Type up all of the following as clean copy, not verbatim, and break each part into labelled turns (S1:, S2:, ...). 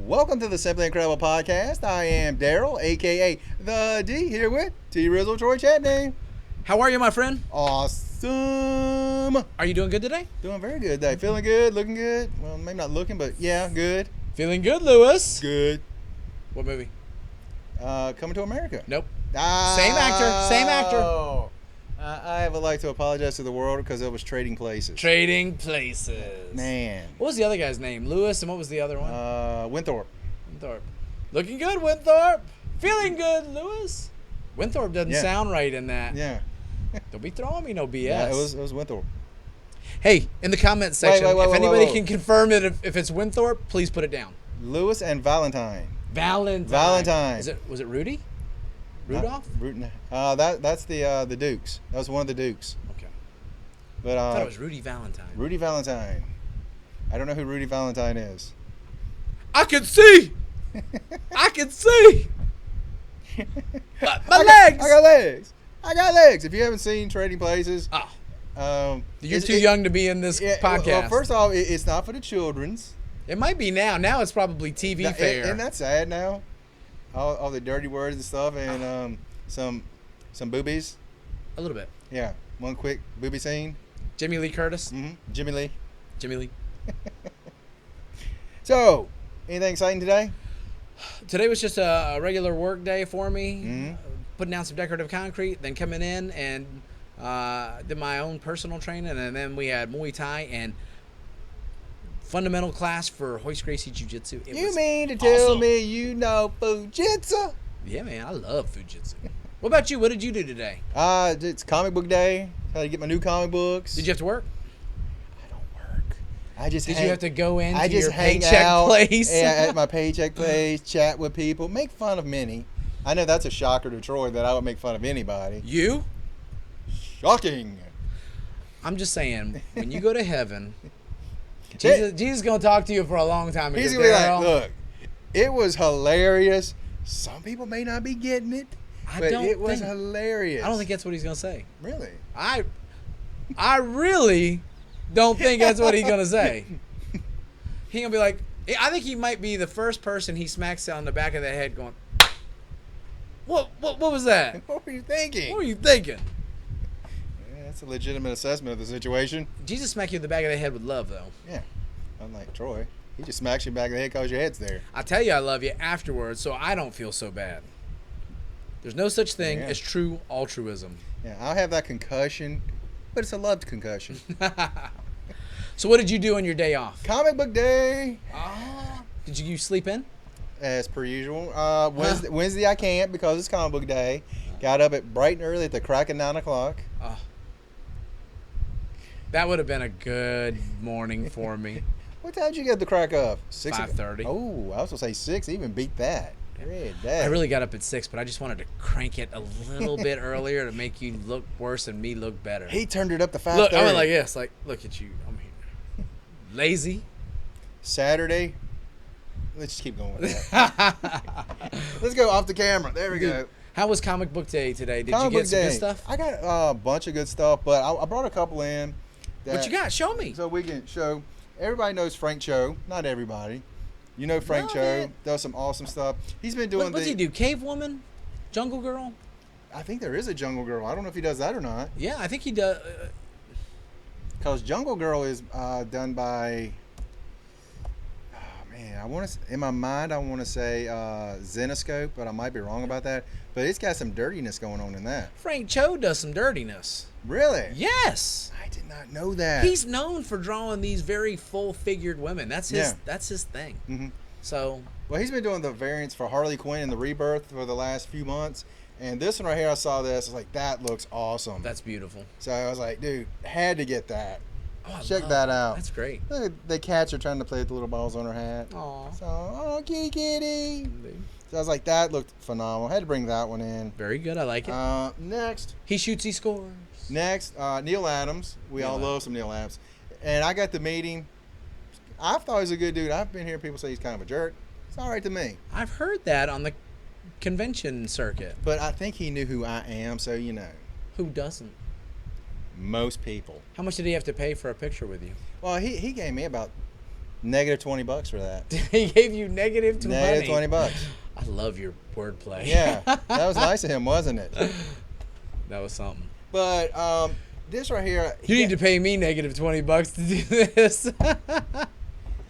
S1: Welcome to the Simply Incredible Podcast. I am Daryl, aka The D, here with T. Rizzle, Troy Chatney.
S2: How are you, my friend?
S1: Awesome.
S2: Are you doing good today?
S1: Doing very good today. Feeling good, looking good. Well, maybe not looking, but yeah, good.
S2: Feeling good, Lewis.
S1: Good.
S2: What movie?
S1: Coming to America.
S2: Nope.
S1: Same
S2: actor, same actor.
S1: I would like to apologize to the world because it was Trading Places.
S2: Trading Places.
S1: Man.
S2: What was the other guy's name? Lewis, and what was the other one?
S1: Winthorpe.
S2: Winthorpe. Looking good, Winthorpe. Feeling good, Lewis. Winthorpe doesn't sound right in that.
S1: Yeah.
S2: Don't be throwing me no BS.
S1: Yeah, it was Winthorpe.
S2: Hey, in the comments section, if anybody
S1: wait.
S2: can confirm it, if it's Winthorpe, please put it down.
S1: Lewis and Valentine.
S2: Valentine. Was it Rudy? Rudolph?
S1: That's the Dukes. That was one of the Dukes.
S2: Okay.
S1: But
S2: I thought it was Rudy Valentine.
S1: Rudy Valentine. I don't know who Rudy Valentine is.
S2: I can see. I can see. My legs.
S1: I got legs. If you haven't seen Trading Places,
S2: you're too young to be in this podcast.
S1: Well, first off, it's not for the children's.
S2: It might be now. Now it's probably TV fare.
S1: Isn't that sad now? All the dirty words and stuff, and some boobies.
S2: A little bit.
S1: Yeah, one quick booby scene.
S2: Jimmy Lee Curtis.
S1: Mm-hmm. Jimmy Lee. So, anything exciting today?
S2: Today was just a regular work day for me.
S1: Mm-hmm.
S2: Putting down some decorative concrete, then coming in and did my own personal training, and then we had Muay Thai and fundamental class for Hoist Gracie Jiu-Jitsu.
S1: You mean to tell me you know Fujitsu?
S2: Yeah, man, I love Fujitsu. What about you? What did you do today?
S1: It's comic book day. How to get my new comic books.
S2: Did you have to work?
S1: I don't work. Did
S2: you have to go into your
S1: hang
S2: paycheck
S1: out,
S2: place?
S1: Yeah, at my paycheck place, chat with people, make fun of Minnie. I know that's a shocker to Troy that I would make fun of anybody.
S2: You?
S1: Shocking.
S2: I'm just saying, when you go to heaven, Jesus is going to talk to you for a long time.
S1: He's going to be like, look, it was hilarious. Some people may not be getting it, but it was hilarious.
S2: I don't think that's what he's going to say.
S1: Really?
S2: I really don't think that's what he's going to say. He's going to be like, I think he might be the first person he smacks on the back of the head going, What was that?
S1: What were you thinking?
S2: What were you thinking?
S1: Yeah, that's a legitimate assessment of the situation.
S2: Jesus smack you in the back of the head with love, though.
S1: Yeah. Unlike Troy. He just smacks you in the back of the head because your head's there.
S2: I tell you I love you afterwards, so I don't feel so bad. There's no such thing as true altruism.
S1: Yeah, I'll have that concussion, but it's a loved concussion.
S2: So what did you do on your day off?
S1: Comic book day.
S2: Did you sleep in?
S1: As per usual. Wednesday I can't because it's comic book day. Got up at bright and early at the crack of 9 o'clock.
S2: That would have been a good morning for me.
S1: What time did you get the crack of?
S2: 5:30.
S1: Oh, I was going to say 6. Even beat that.
S2: I really got up at 6, but I just wanted to crank it a little bit earlier to make you look worse and me look better.
S1: He turned it up to 5:30.
S2: Look, I went like this. Like, look at you. I'm here. Lazy.
S1: Saturday. Let's just keep going with that. Let's go off the camera. There we go.
S2: How was comic book day today? Did you get some good stuff?
S1: I got a bunch of good stuff, but I brought a couple in.
S2: What you got? Show me.
S1: So we can show. Everybody knows Frank Cho. Not everybody. You know Frank Cho. Does some awesome stuff. He's been doing
S2: What's he do? Cave Woman? Jungle Girl?
S1: I think there is a Jungle Girl. I don't know if he does that or not.
S2: Yeah, I think he does.
S1: Because Jungle Girl is done by... in my mind, I want to say Zenoscope, but I might be wrong about that. But it's got some dirtiness going on in that.
S2: Frank Cho does some dirtiness.
S1: Really?
S2: Yes.
S1: I did not know that.
S2: He's known for drawing these very full-figured women. That's his thing.
S1: Mm-hmm.
S2: So.
S1: Well, he's been doing the variants for Harley Quinn and the Rebirth for the last few months. And this one right here, I saw this. I was like, that looks awesome.
S2: That's beautiful.
S1: So I was like, dude, had to get that.
S2: Oh,
S1: Check that out.
S2: That's great.
S1: Look, the cats are trying to play with the little balls on her hat.
S2: Aww.
S1: So, kitty, kitty. So I was like, that looked phenomenal. Had to bring that one in.
S2: Very good. I like it.
S1: Next.
S2: He shoots, he scores.
S1: Next, Neil Adams. We all love some Neil Adams. And I got to meet him. I thought he was a good dude. I've been hearing people say he's kind of a jerk. It's all right to me.
S2: I've heard that on the convention circuit.
S1: But I think he knew who I am, so you know.
S2: Who doesn't?
S1: Most people.
S2: How much did he have to pay for a picture with you?
S1: Well, he gave me about Negative $20 for that.
S2: He gave you negative 20.
S1: Negative $20.
S2: I love your wordplay.
S1: Yeah, that was nice of him, wasn't it?
S2: That was something.
S1: But this right here,
S2: You need to pay me negative $20 to do this.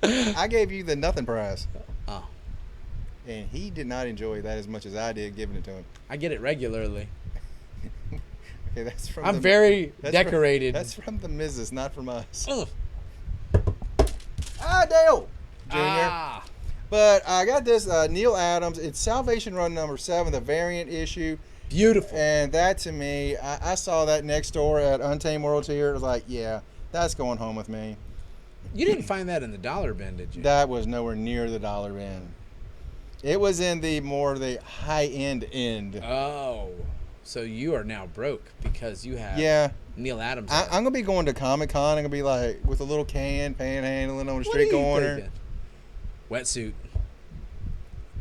S1: I gave you the nothing prize,
S2: Oh,
S1: and he did not enjoy that as much as I did giving it to him.
S2: I get it regularly.
S1: Okay, that's from.
S2: I'm very
S1: that's
S2: decorated.
S1: That's from the missus, not from us.
S2: Ugh.
S1: Dale Jr.
S2: Ah.
S1: But I got this Neil Adams. It's Salvation Run number 7, the variant issue.
S2: Beautiful.
S1: And that to me, I saw that next door at Untamed Worlds here. It was like, yeah, that's going home with me.
S2: You didn't find that in the dollar bin, did you?
S1: That was nowhere near the dollar bin. It was in the high end.
S2: Oh. So you are now broke because you have
S1: Yeah.
S2: Neil Adams.
S1: I'm going to be going to Comic-Con. I'm going to be like with a little can, panhandling on the
S2: What
S1: street
S2: are you
S1: corner.
S2: thinking? Wetsuit.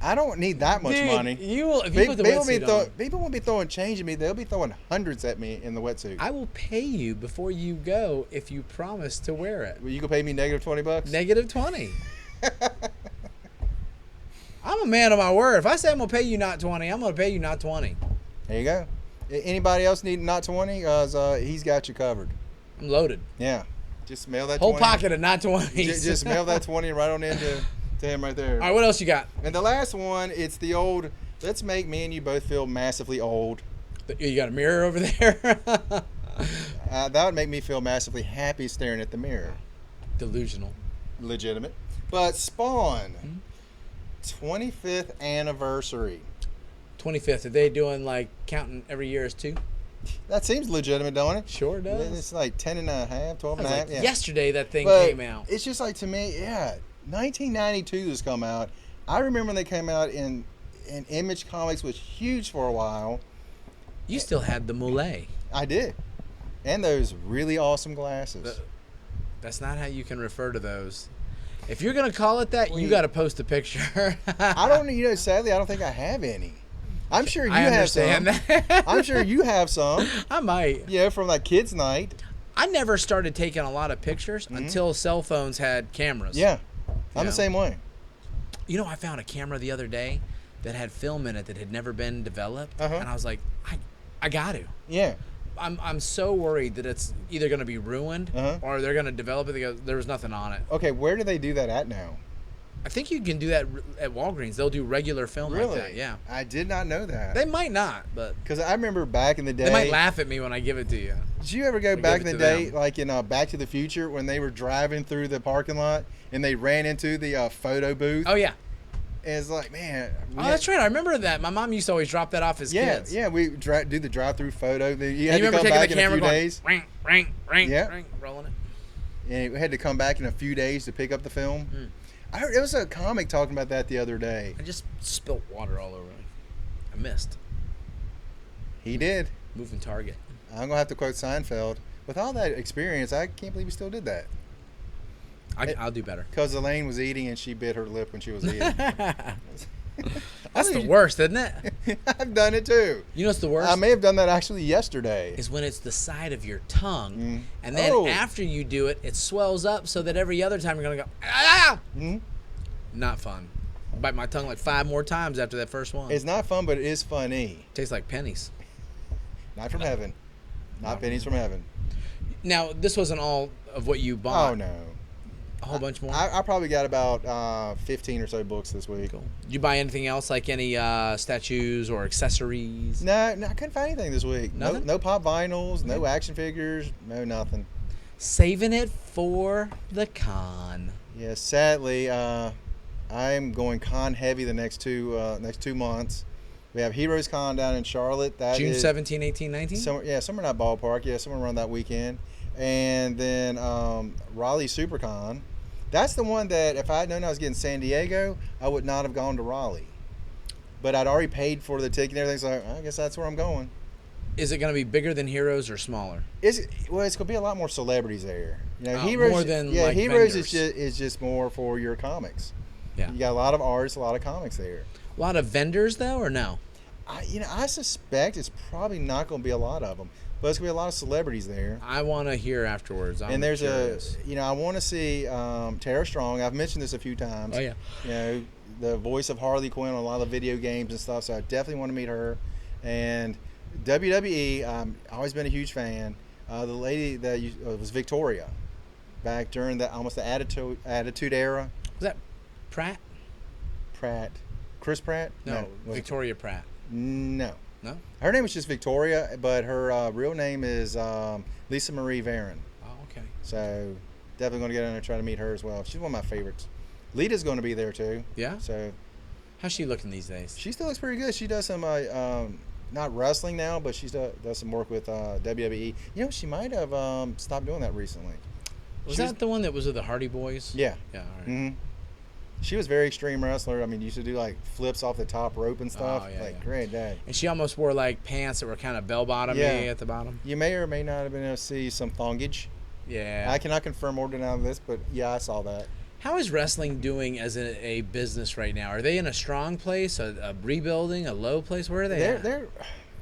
S1: I don't need that much
S2: Dude,
S1: money.
S2: You will, if you put the wetsuit on,
S1: People won't be throwing change at me. They'll be throwing hundreds at me in the wetsuit.
S2: I will pay you before you go if you promise to wear it.
S1: Well, you can pay me negative $20.
S2: Negative 20. I'm a man of my word. If I say I'm going to pay you not 20, I'm going to pay you not 20.
S1: There you go. Anybody else need not 20? He's got you covered.
S2: I'm loaded.
S1: Yeah. Just mail that
S2: Whole
S1: 20.
S2: pocket of not 20s.
S1: Just mail that 20 right on into to him right there.
S2: All right, what else you got?
S1: And the last one, it's the old, let's make me and you both feel massively old.
S2: You got a mirror over there?
S1: That would make me feel massively happy staring at the mirror.
S2: Delusional.
S1: Legitimate. But Spawn, 25th anniversary.
S2: 25th. Are they doing like counting every year as 2?
S1: That seems legitimate, don't it?
S2: Sure does.
S1: It's like 10 and a half, 12 and a half.
S2: Like
S1: Yeah.
S2: yesterday that thing
S1: But
S2: came out.
S1: it's just like, to me, yeah, 1992 has come out. I remember when they came out in Image Comics was huge for a while.
S2: You still had the Moulet.
S1: I did. And those really awesome glasses.
S2: That's not how you can refer to those. If you're going to call it that, you
S1: Wait.
S2: got to post a picture.
S1: I don't, sadly, I don't think I have any. I'm sure you
S2: I
S1: have some.
S2: understand that.
S1: I'm sure you have some.
S2: I might.
S1: Yeah, from like kids' night.
S2: I never started taking a lot of pictures until cell phones had cameras.
S1: Yeah. I'm
S2: know?
S1: the same way.
S2: You know, I found a camera the other day that had film in it that had never been developed,
S1: Uh-huh.
S2: and I was like, I got to.
S1: Yeah.
S2: I'm so worried that it's either going to be ruined
S1: Uh-huh.
S2: or they're going to develop it because there was nothing on it.
S1: Okay, where do they do that at now?
S2: I think you can do that at Walgreens. They'll do regular film
S1: Really?
S2: like that. Yeah.
S1: I did not know that.
S2: They might not, but
S1: Because I remember back in the day.
S2: they might laugh at me when I give it to you.
S1: Did you ever go
S2: Or
S1: back
S2: give
S1: in
S2: it
S1: the
S2: to
S1: day,
S2: them.
S1: like in Back to the Future, when they were driving through the parking lot and they ran into the photo booth?
S2: Oh, yeah.
S1: And it's like, man.
S2: Oh, that's right. I remember that. My mom used to always drop that off as
S1: Yeah,
S2: kids.
S1: yeah. We do the drive-through photo. You
S2: And
S1: had
S2: you
S1: to
S2: remember
S1: come
S2: taking
S1: back
S2: the
S1: in a
S2: camera
S1: few
S2: going,
S1: days.
S2: ring, ring, ring,
S1: Yeah.
S2: ring, rolling it.
S1: And we had to come back in a few days to pick up the film.
S2: Mm.
S1: I heard it was a comic talking about that the other day.
S2: I just spilt water all over me. I missed.
S1: He did.
S2: Moving target.
S1: I'm gonna have to quote Seinfeld. With all that experience, I can't believe he still did that.
S2: I'll do better.
S1: Because Elaine was eating and she bit her lip when she was eating.
S2: That's the worst, isn't it?
S1: I've done it too.
S2: You know what's the worst?
S1: I may have done that actually yesterday.
S2: Is when it's the side of your tongue, and then
S1: Oh.
S2: after you do it, it swells up so that every other time you're gonna go, ah!
S1: Mhm.
S2: Not fun. Bite my tongue like 5 more times after that first one.
S1: It's not fun, but it is funny.
S2: Tastes like pennies.
S1: Not from heaven. Not pennies from heaven.
S2: Now, this wasn't all of what you bought.
S1: Oh no.
S2: A whole bunch more.
S1: I probably got about 15 or so books this week.
S2: Cool. Did you buy anything else, like any statues or accessories?
S1: No, I couldn't find anything this week.
S2: Nothing?
S1: No pop vinyls, no action figures, no nothing.
S2: Saving it for the con.
S1: Yeah, sadly, I'm going con heavy the next 2 months. We have Heroes Con down in Charlotte. That
S2: June
S1: is
S2: 17, 18, 19?
S1: somewhere in that ballpark. Yeah, somewhere around that weekend. And then Raleigh SuperCon. That's the one that if I had known I was getting San Diego, I would not have gone to Raleigh. But I'd already paid for the ticket and everything, so I guess that's where I'm going.
S2: Is it going to be bigger than Heroes or smaller?
S1: It's going to be a lot more celebrities there. You know,
S2: Oh,
S1: Heroes.
S2: more than,
S1: yeah,
S2: like,
S1: Heroes
S2: vendors.
S1: is just more for your comics.
S2: Yeah.
S1: You got a lot of artists, a lot of comics there.
S2: A lot of vendors, though, or no?
S1: I suspect it's probably not going to be a lot of them. but it's gonna be a lot of celebrities there.
S2: I want to hear afterwards. I'm
S1: And there's
S2: curious.
S1: I want to see Tara Strong. I've mentioned this a few times.
S2: Oh yeah.
S1: You know, the voice of Harley Quinn on a lot of video games and stuff. So I definitely want to meet her. And WWE, I've always been a huge fan. The lady that was Victoria, back during almost the Attitude Era.
S2: Was that Pratt?
S1: Chris Pratt?
S2: No,
S1: was it?
S2: Victoria Pratt.
S1: No.
S2: No.
S1: Her name was just Victoria, but her real name is Lisa Marie Varon.
S2: Oh, okay.
S1: So definitely going to get in there and try to meet her as well. She's one of my favorites. Lita's going to be there too.
S2: Yeah.
S1: So
S2: How's she looking these days?
S1: she still looks pretty good. She does some not wrestling now, but she does some work with WWE. You know, she might have stopped doing that recently.
S2: Was
S1: She
S2: that the one that was with the Hardy Boys?
S1: Yeah.
S2: Yeah. All right.
S1: hmm She was a very extreme wrestler. I mean, used to do like flips off the top rope and stuff.
S2: Oh, yeah,
S1: like
S2: yeah.
S1: great day.
S2: And she almost wore like pants that were kind of bell bottomy
S1: Yeah.
S2: at the bottom.
S1: You may or may not have been able to see some thongage.
S2: Yeah.
S1: I cannot confirm or deny this, but yeah, I saw that.
S2: How is wrestling doing as a business right now? Are they in a strong place, a rebuilding, a low place? Where are they at?
S1: They're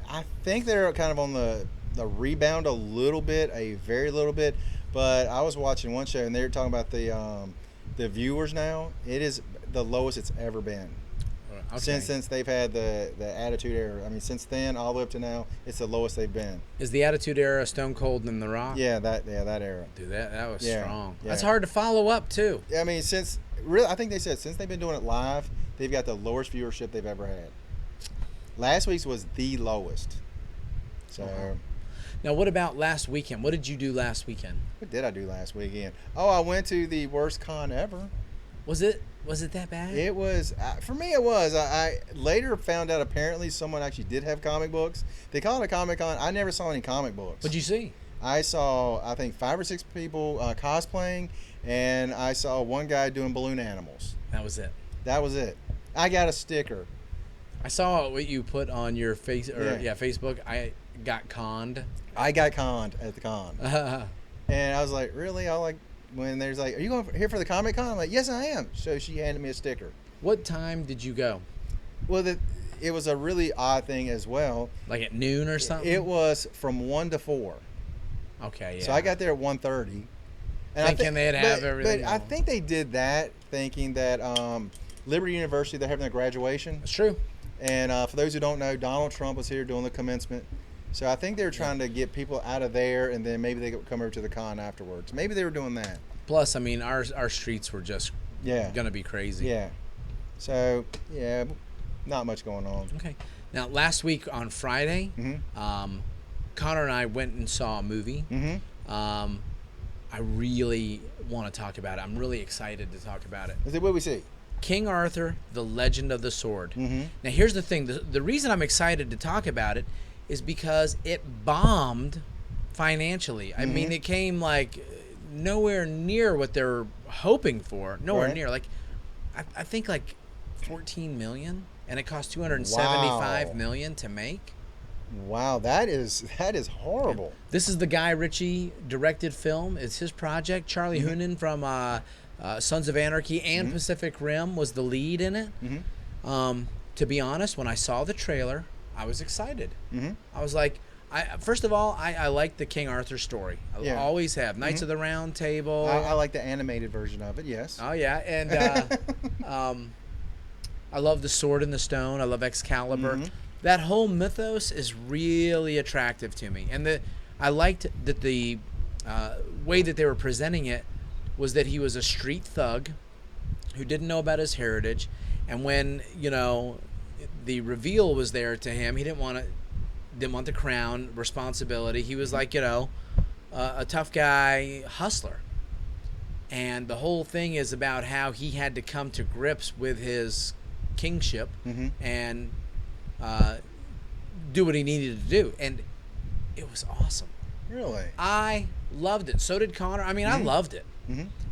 S1: I think they're kind of on the rebound a little bit, a very little bit. But I was watching one show and they were talking about the viewers now. It is the lowest it's ever been.
S2: Okay.
S1: Since they've had the Attitude Era. I mean, since then all the way up to now, it's the lowest they've been.
S2: Is the Attitude Era Stone Cold and The Rock?
S1: Yeah, that era.
S2: Dude, that was
S1: Yeah,
S2: strong.
S1: yeah.
S2: That's hard to follow up too.
S1: I mean, I think they said since they've been doing it live, they've got the lowest viewership they've ever had. Last week's was the lowest. So,
S2: Uh-huh. Now, what about last weekend? What did you do last weekend?
S1: what did I do last weekend? Oh, I went to the worst con ever.
S2: Was it that bad?
S1: It was for me. It was. I later found out apparently someone actually did have comic books. They call it a Comic Con. I never saw any comic books.
S2: What'd you see?
S1: I saw I think 5 or 6 people cosplaying, and I saw one guy doing balloon animals.
S2: That was it.
S1: That was it. I got a sticker.
S2: I saw what you put on your
S1: Yeah.
S2: Facebook. I got conned.
S1: I got conned at the con, and I was like, really? I like when there's like, are you going here for the Comic Con? I'm like, yes, I am. So she handed me a sticker.
S2: What time did you go?
S1: Well, it was a really odd thing as well.
S2: Like at noon or something?
S1: It was from 1 to 4.
S2: Okay, yeah.
S1: So I got there at 1:30. And
S2: Thinking they'd have everything
S1: But I
S2: going.
S1: think they did that thinking that Liberty University, they're having their graduation.
S2: That's true.
S1: And for those who don't know, Donald Trump was here doing the commencement. So I think they were trying to get people out of there, and then maybe they could come over to the con afterwards. Maybe they were doing that.
S2: Plus, I mean, our streets were just
S1: Yeah.
S2: gonna be crazy.
S1: Yeah. So, yeah, not much going on.
S2: Okay. Now, last week on Friday,
S1: Mm-hmm.
S2: Connor and I went and saw a movie.
S1: Mm-hmm.
S2: I really want to talk about it. I'm really excited to talk about it.
S1: Is it what we see?
S2: King Arthur, The Legend of the Sword.
S1: Mm-hmm.
S2: Now, here's the thing. The reason I'm excited to talk about it is because it bombed financially. I mean, it came like nowhere near what they're hoping for. Nowhere
S1: Right.
S2: near. Like, I think like 14 million, and it cost 275
S1: Wow.
S2: million to make.
S1: Wow, that is horrible.
S2: This is the Guy Ritchie directed film. It's his project. Charlie Hunnam from Sons of Anarchy and Pacific Rim was the lead in it. To be honest, when I saw the trailer, I was excited. I was like, first of all, I like the King Arthur story. I
S1: Yeah.
S2: always have. Knights of the Round Table.
S1: I like the animated version of it, yes.
S2: Oh yeah, and I love the Sword in the Stone. I love Excalibur. That whole mythos is really attractive to me, and I liked that the way that they were presenting it was that he was a street thug who didn't know about his heritage, and when the reveal was there to him, he didn't want the crown responsibility. He was like a tough guy hustler. And the whole thing is about how he had to come to grips with his kingship and do what he needed to do. And it was awesome.
S1: Really?
S2: I loved it. So did Connor. I mean, I loved it.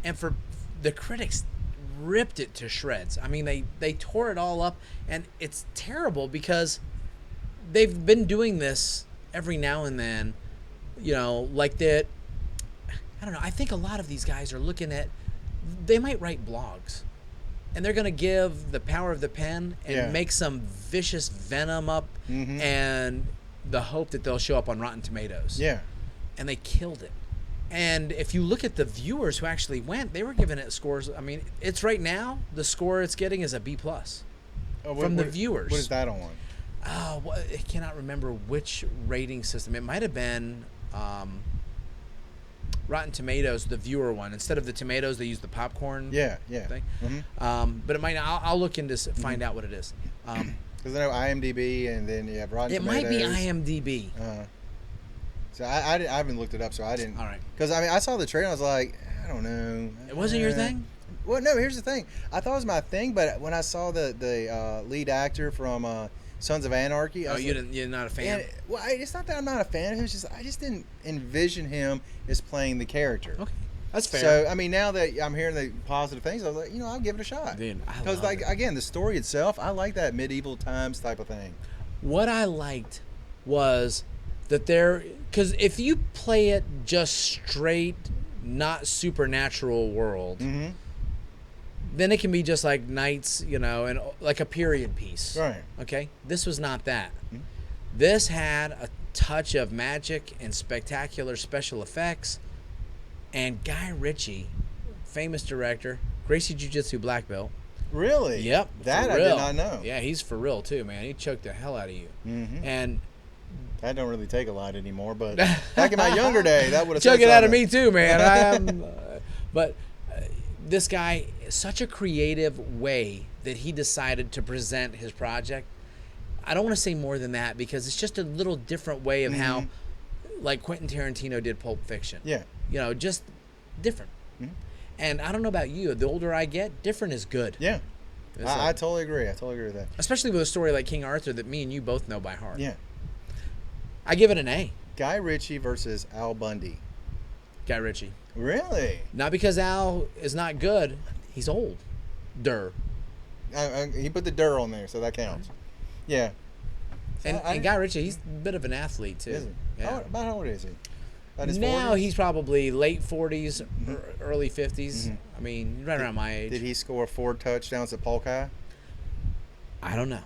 S2: And for the critics ripped it to shreds. I mean, they tore it all up. And it's terrible because they've been doing this every now and then, like that. I don't know. I think a lot of these guys are looking at, they might write blogs, and they're going to give the power of the pen and
S1: Yeah.
S2: make some vicious venom up and the hope that they'll show up on Rotten Tomatoes.
S1: Yeah.
S2: And they killed it. And if you look at the viewers who actually went, they were giving it scores. I mean, it's right now, the score it's getting is a B+.
S1: Oh,
S2: From the viewers.
S1: What is that on?
S2: Oh, I cannot remember which rating system. It might have been Rotten Tomatoes, the viewer one. Instead of the tomatoes, they use the popcorn
S1: Yeah.
S2: thing.
S1: Mm-hmm.
S2: But it might. I'll look into find out what it is.
S1: Because I know IMDb, and then you have Rotten
S2: It
S1: Tomatoes.
S2: might be IMDb.
S1: So I haven't looked it up, so I didn't.
S2: All right.
S1: Because I saw the trailer, I was like, I don't know.
S2: It wasn't your thing?
S1: Well, no. Here's the thing. I thought it was my thing, but when I saw the lead actor from Sons of Anarchy, I was like,
S2: You're not a fan.
S1: and, well, it's not that I'm not a fan. It was just I just didn't envision him as playing the character.
S2: Okay, that's fair.
S1: So I mean, now that I'm hearing the positive things, I was like, I'll give it a shot.
S2: Dude, I
S1: Because
S2: love
S1: like
S2: it.
S1: again, the story itself, I like that medieval times type of thing.
S2: What I liked was that because if you play it just straight, not supernatural world,
S1: Mm-hmm.
S2: then it can be just like Knights, and like a period piece.
S1: Right.
S2: Okay? This was not that.
S1: Mhm.
S2: This had a touch of magic and spectacular special effects. And Guy Ritchie, famous director, Gracie Jiu-Jitsu black belt.
S1: Really?
S2: Yep.
S1: That
S2: for
S1: I
S2: real.
S1: did not know.
S2: Yeah, he's for real too, man. He choked the hell out of you.
S1: Mm-hmm.
S2: And
S1: That don't really take a lot anymore, but back in my younger day, that would have
S2: choke it out of me too, man. But this guy, such a creative way that he decided to present his project. I don't want to say more than that because it's just a little different way of how, like Quentin Tarantino did Pulp Fiction.
S1: Yeah.
S2: Just different.
S1: Mhm.
S2: And I don't know about you. The older I get, different is good.
S1: Yeah.
S2: It's
S1: I
S2: like-
S1: totally agree. I totally agree with that.
S2: especially with a story like King Arthur that me and you both know by heart.
S1: Yeah.
S2: I give it an A.
S1: Guy Ritchie versus Al Bundy.
S2: Guy Ritchie.
S1: Really?
S2: Not because Al is not good. He's old.
S1: He put the "dur" on there, so that counts. Yeah.
S2: And Guy Ritchie, he's a bit of an athlete too.
S1: Is he?
S2: Yeah.
S1: About how old is he? About his
S2: Now
S1: 40s?
S2: he's probably late 40s, early 50s.
S1: Mhm.
S2: I mean, right around my age.
S1: Did he score 4 touchdowns at Polk High?
S2: I don't know.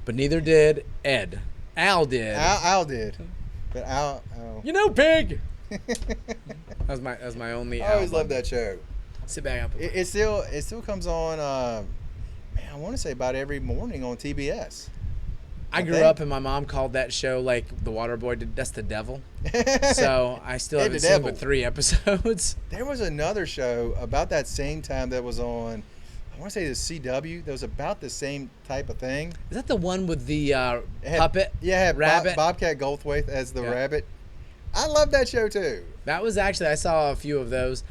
S2: But neither did Ed. Al did.
S1: Al did. But Al.
S2: You know, pig. That was my only.
S1: I always
S2: Al
S1: loved
S2: Bundy.
S1: that show.
S2: Sit back up.
S1: It still comes on. Man, I want to say about every morning on TBS.
S2: I grew
S1: think.
S2: up and my mom called that show like The Water Boy did. That's the devil. So I still
S1: Hey,
S2: haven't
S1: the
S2: seen
S1: devil.
S2: but 3 episodes.
S1: There was another show about that same time that was on. I want to say the CW. That was about the same type of thing.
S2: Is that the one with the
S1: It had-
S2: puppet?
S1: Yeah, it had
S2: rabbit.
S1: Bobcat Goldthwait as the
S2: Yeah.
S1: rabbit. I love that show too.
S2: That was actually, I saw a few of those.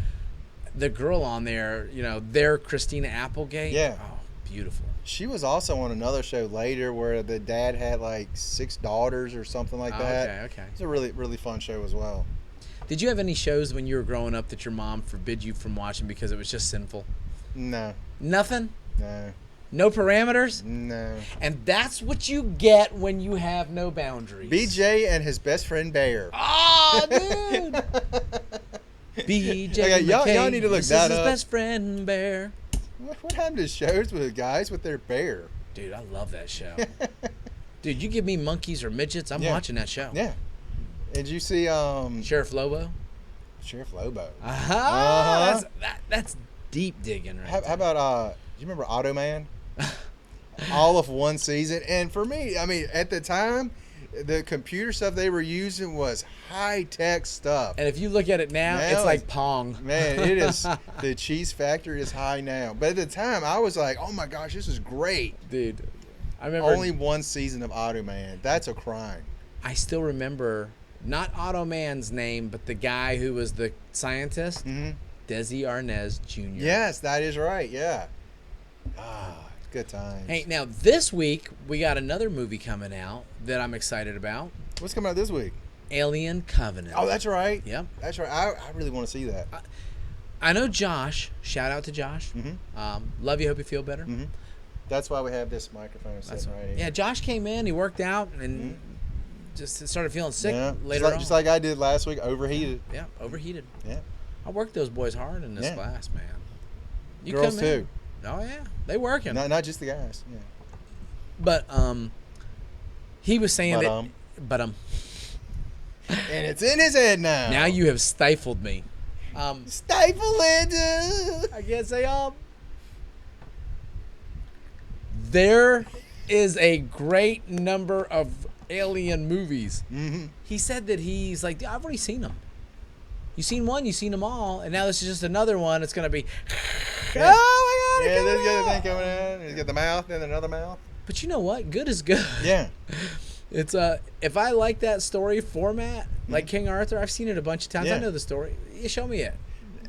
S2: The girl on there, they're Christina Applegate.
S1: Yeah.
S2: Oh, beautiful.
S1: She was also on another show later where the dad had like 6 daughters or something like that.
S2: Okay.
S1: It's a really, really fun show as well.
S2: Did you have any shows when you were growing up that your mom forbid you from watching because it was just sinful?
S1: No,
S2: Nothing?
S1: no,
S2: No parameters?
S1: no.
S2: And that's what you get when you have no boundaries.
S1: BJ and his best friend Bear.
S2: Oh, dude. BJ
S1: Okay, y'all
S2: McKay,
S1: need to look
S2: this
S1: that
S2: is his
S1: up.
S2: best friend, Bear.
S1: What happened to shows with guys with their bear?
S2: Dude, I love that show. Dude, you give me monkeys or midgets, I'm
S1: Yeah.
S2: watching that show.
S1: Yeah. Did you see
S2: Sheriff Lobo?
S1: Sheriff Lobo?
S2: Uh-huh. That's deep digging right
S1: How
S2: there.
S1: about do you remember Automan? All of one season. And for me, I mean, at the time, the computer stuff they were using was high tech stuff.
S2: And if you look at it now,
S1: Now
S2: it's like
S1: it's-
S2: Pong.
S1: Man, it is the cheese factor is high now. But at the time, I was like, "Oh my gosh, this is great!"
S2: Dude, I remember.
S1: Only one season of Automan. That's a crime.
S2: I still remember not Automan's name, but the guy who was the scientist,
S1: Hmm.
S2: Desi Arnaz Jr.
S1: Yes, that is right. Yeah. Ah, good times.
S2: Hey, now this week we got another movie coming out that I'm excited about.
S1: What's coming out this week?
S2: Alien Covenant.
S1: Oh, that's right.
S2: Yep.
S1: That's right. I really want to see that.
S2: I know Josh. Shout out to Josh.
S1: Mm-hmm.
S2: Love you. Hope you feel better.
S1: Mm-hmm. That's why we have this microphone
S2: That's
S1: sitting right here.
S2: Yeah, Josh came in. He worked out and just started feeling sick
S1: Yeah.
S2: later on.
S1: Just like I did last week, overheated.
S2: Yeah, overheated.
S1: Yeah.
S2: I worked those boys hard in this
S1: Yeah.
S2: class, man. You
S1: Girls
S2: come in.
S1: too.
S2: Oh yeah, they working.
S1: Not just the guys. Yeah.
S2: But He was saying
S1: But,
S2: that, but
S1: and it's in his head now.
S2: now you have stifled me.
S1: Stifle it.
S2: I can't say There is a great number of alien movies.
S1: Mm-hmm.
S2: He said that he's like, I've already seen them. You seen one, you seen them all, and now this is just another one. It's gonna be,
S1: Yeah.
S2: oh my god!
S1: Yeah, there's the other thing coming in. He's got the mouth and another mouth.
S2: But you know what? Good is good.
S1: Yeah.
S2: It's if I like that story format, like King Arthur, I've seen it a bunch of times. I
S1: Yeah.
S2: know the story. You show me it.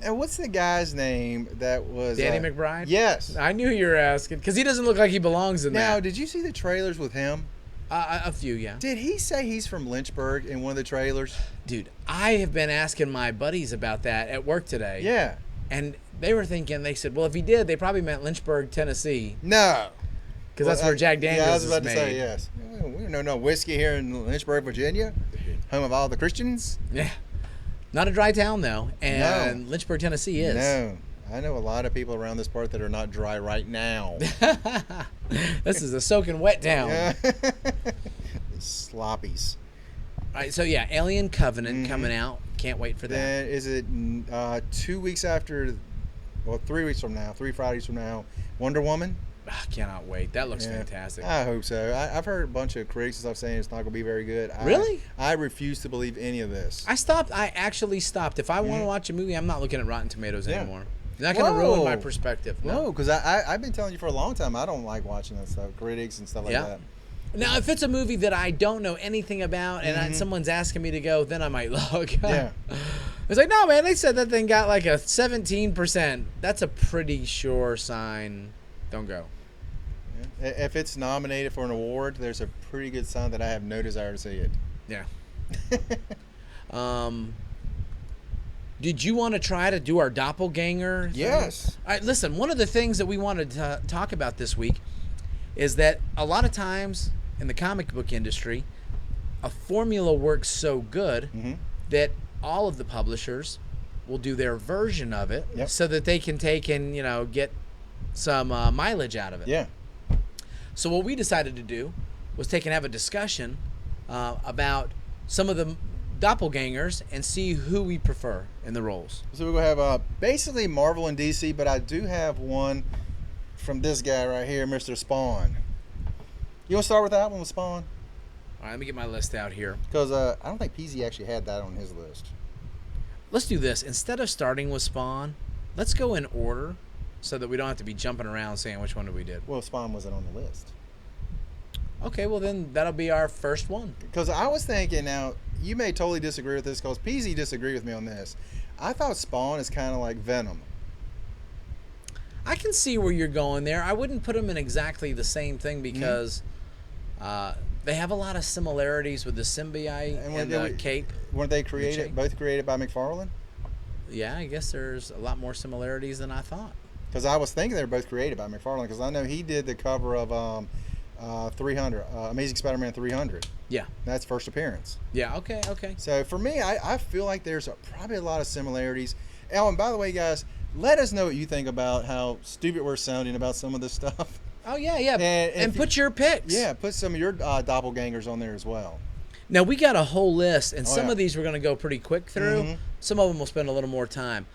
S1: And what's the guy's name that was
S2: Danny McBride?
S1: Yes.
S2: I knew you were asking because he doesn't look like he belongs in
S1: Now,
S2: that.
S1: did you see the trailers with him?
S2: A few, yeah.
S1: Did he say he's from Lynchburg in one of the trailers?
S2: Dude, I have been asking my buddies about that at work today.
S1: Yeah.
S2: And they were thinking, they said, well, if he did, they probably meant Lynchburg, Tennessee.
S1: No.
S2: Because that's where Jack Daniels
S1: Yeah, I was about
S2: is
S1: to
S2: made.
S1: say yes. We don't know whiskey here in Lynchburg, Virginia, home of all the Christians.
S2: Yeah. Not a dry town, though. And Lynchburg, Tennessee is.
S1: No. I know a lot of people around this part that are not dry right now.
S2: This is a soaking wet town.
S1: Sloppies.
S2: All right, so yeah, Alien Covenant coming out. Can't wait for that.
S1: Then is it 2 weeks after, well, 3 weeks from now, 3 Fridays from now, Wonder Woman?
S2: Cannot wait. That looks
S1: Yeah.
S2: fantastic.
S1: I hope so. I've heard a bunch of critics and stuff saying it's not going to be very good.
S2: Really?
S1: I refuse to believe any of this.
S2: I actually stopped. If I want to watch a movie, I'm not looking at Rotten Tomatoes
S1: Yeah.
S2: anymore. It's not going to ruin
S1: Whoa.
S2: my perspective.
S1: No, because I've been telling you for a long time I don't like watching that stuff, critics and stuff like
S2: Yeah.
S1: that.
S2: Now, if it's a movie that I don't know anything about and someone's asking me to go, then I might look.
S1: Yeah.
S2: It's like, no, man, they said that thing got like a 17%. That's a pretty sure sign. Don't go.
S1: Yeah. If it's nominated for an award, there's a pretty good sign that I have no desire to see it.
S2: Yeah. Did you want to try to do our doppelganger thing?
S1: Yes.
S2: All right, listen, one of the things that we wanted to talk about this week is that a lot of times in the comic book industry, a formula works so good that all of the publishers will do their version of it
S1: Yep.
S2: so that they can take and, get some mileage out of it.
S1: Yeah.
S2: So what we decided to do was take and have a discussion about some of the doppelgangers and see who we prefer in the roles.
S1: So we're going to have basically Marvel and DC, but I do have one from this guy right here, Mr. Spawn. You want to start with that one with Spawn?
S2: All right, let me get my list out here.
S1: Because I don't think PZ actually had that on his list.
S2: Let's do this. Instead of starting with Spawn, let's go in order so that we don't have to be jumping around saying which one we did.
S1: Well, Spawn wasn't on the list.
S2: Okay, well then that'll be our first one.
S1: Because I was thinking, now, you may totally disagree with this because PZ disagreed with me on this. I thought Spawn is kind of like Venom.
S2: I can see where you're going there. I wouldn't put them in exactly the same thing because they have a lot of similarities with the symbiote and the cape.
S1: Weren't they created, both created by McFarlane?
S2: Yeah, I guess there's a lot more similarities than I thought.
S1: Because I was thinking they were both created by McFarlane because I know he did the cover of 300, Amazing Spider-Man 300.
S2: Yeah.
S1: That's first appearance.
S2: Yeah, okay.
S1: So for me, I feel like there's probably a lot of similarities. Oh, and by the way, guys, let us know what you think about how stupid we're sounding about some of this stuff.
S2: Oh, yeah.
S1: And
S2: And put your picks.
S1: Yeah, put some of your doppelgangers on there as well.
S2: Now, we got a whole list, and some
S1: yeah.
S2: of these we're going to go pretty quick through. Some of them will spend a little more time.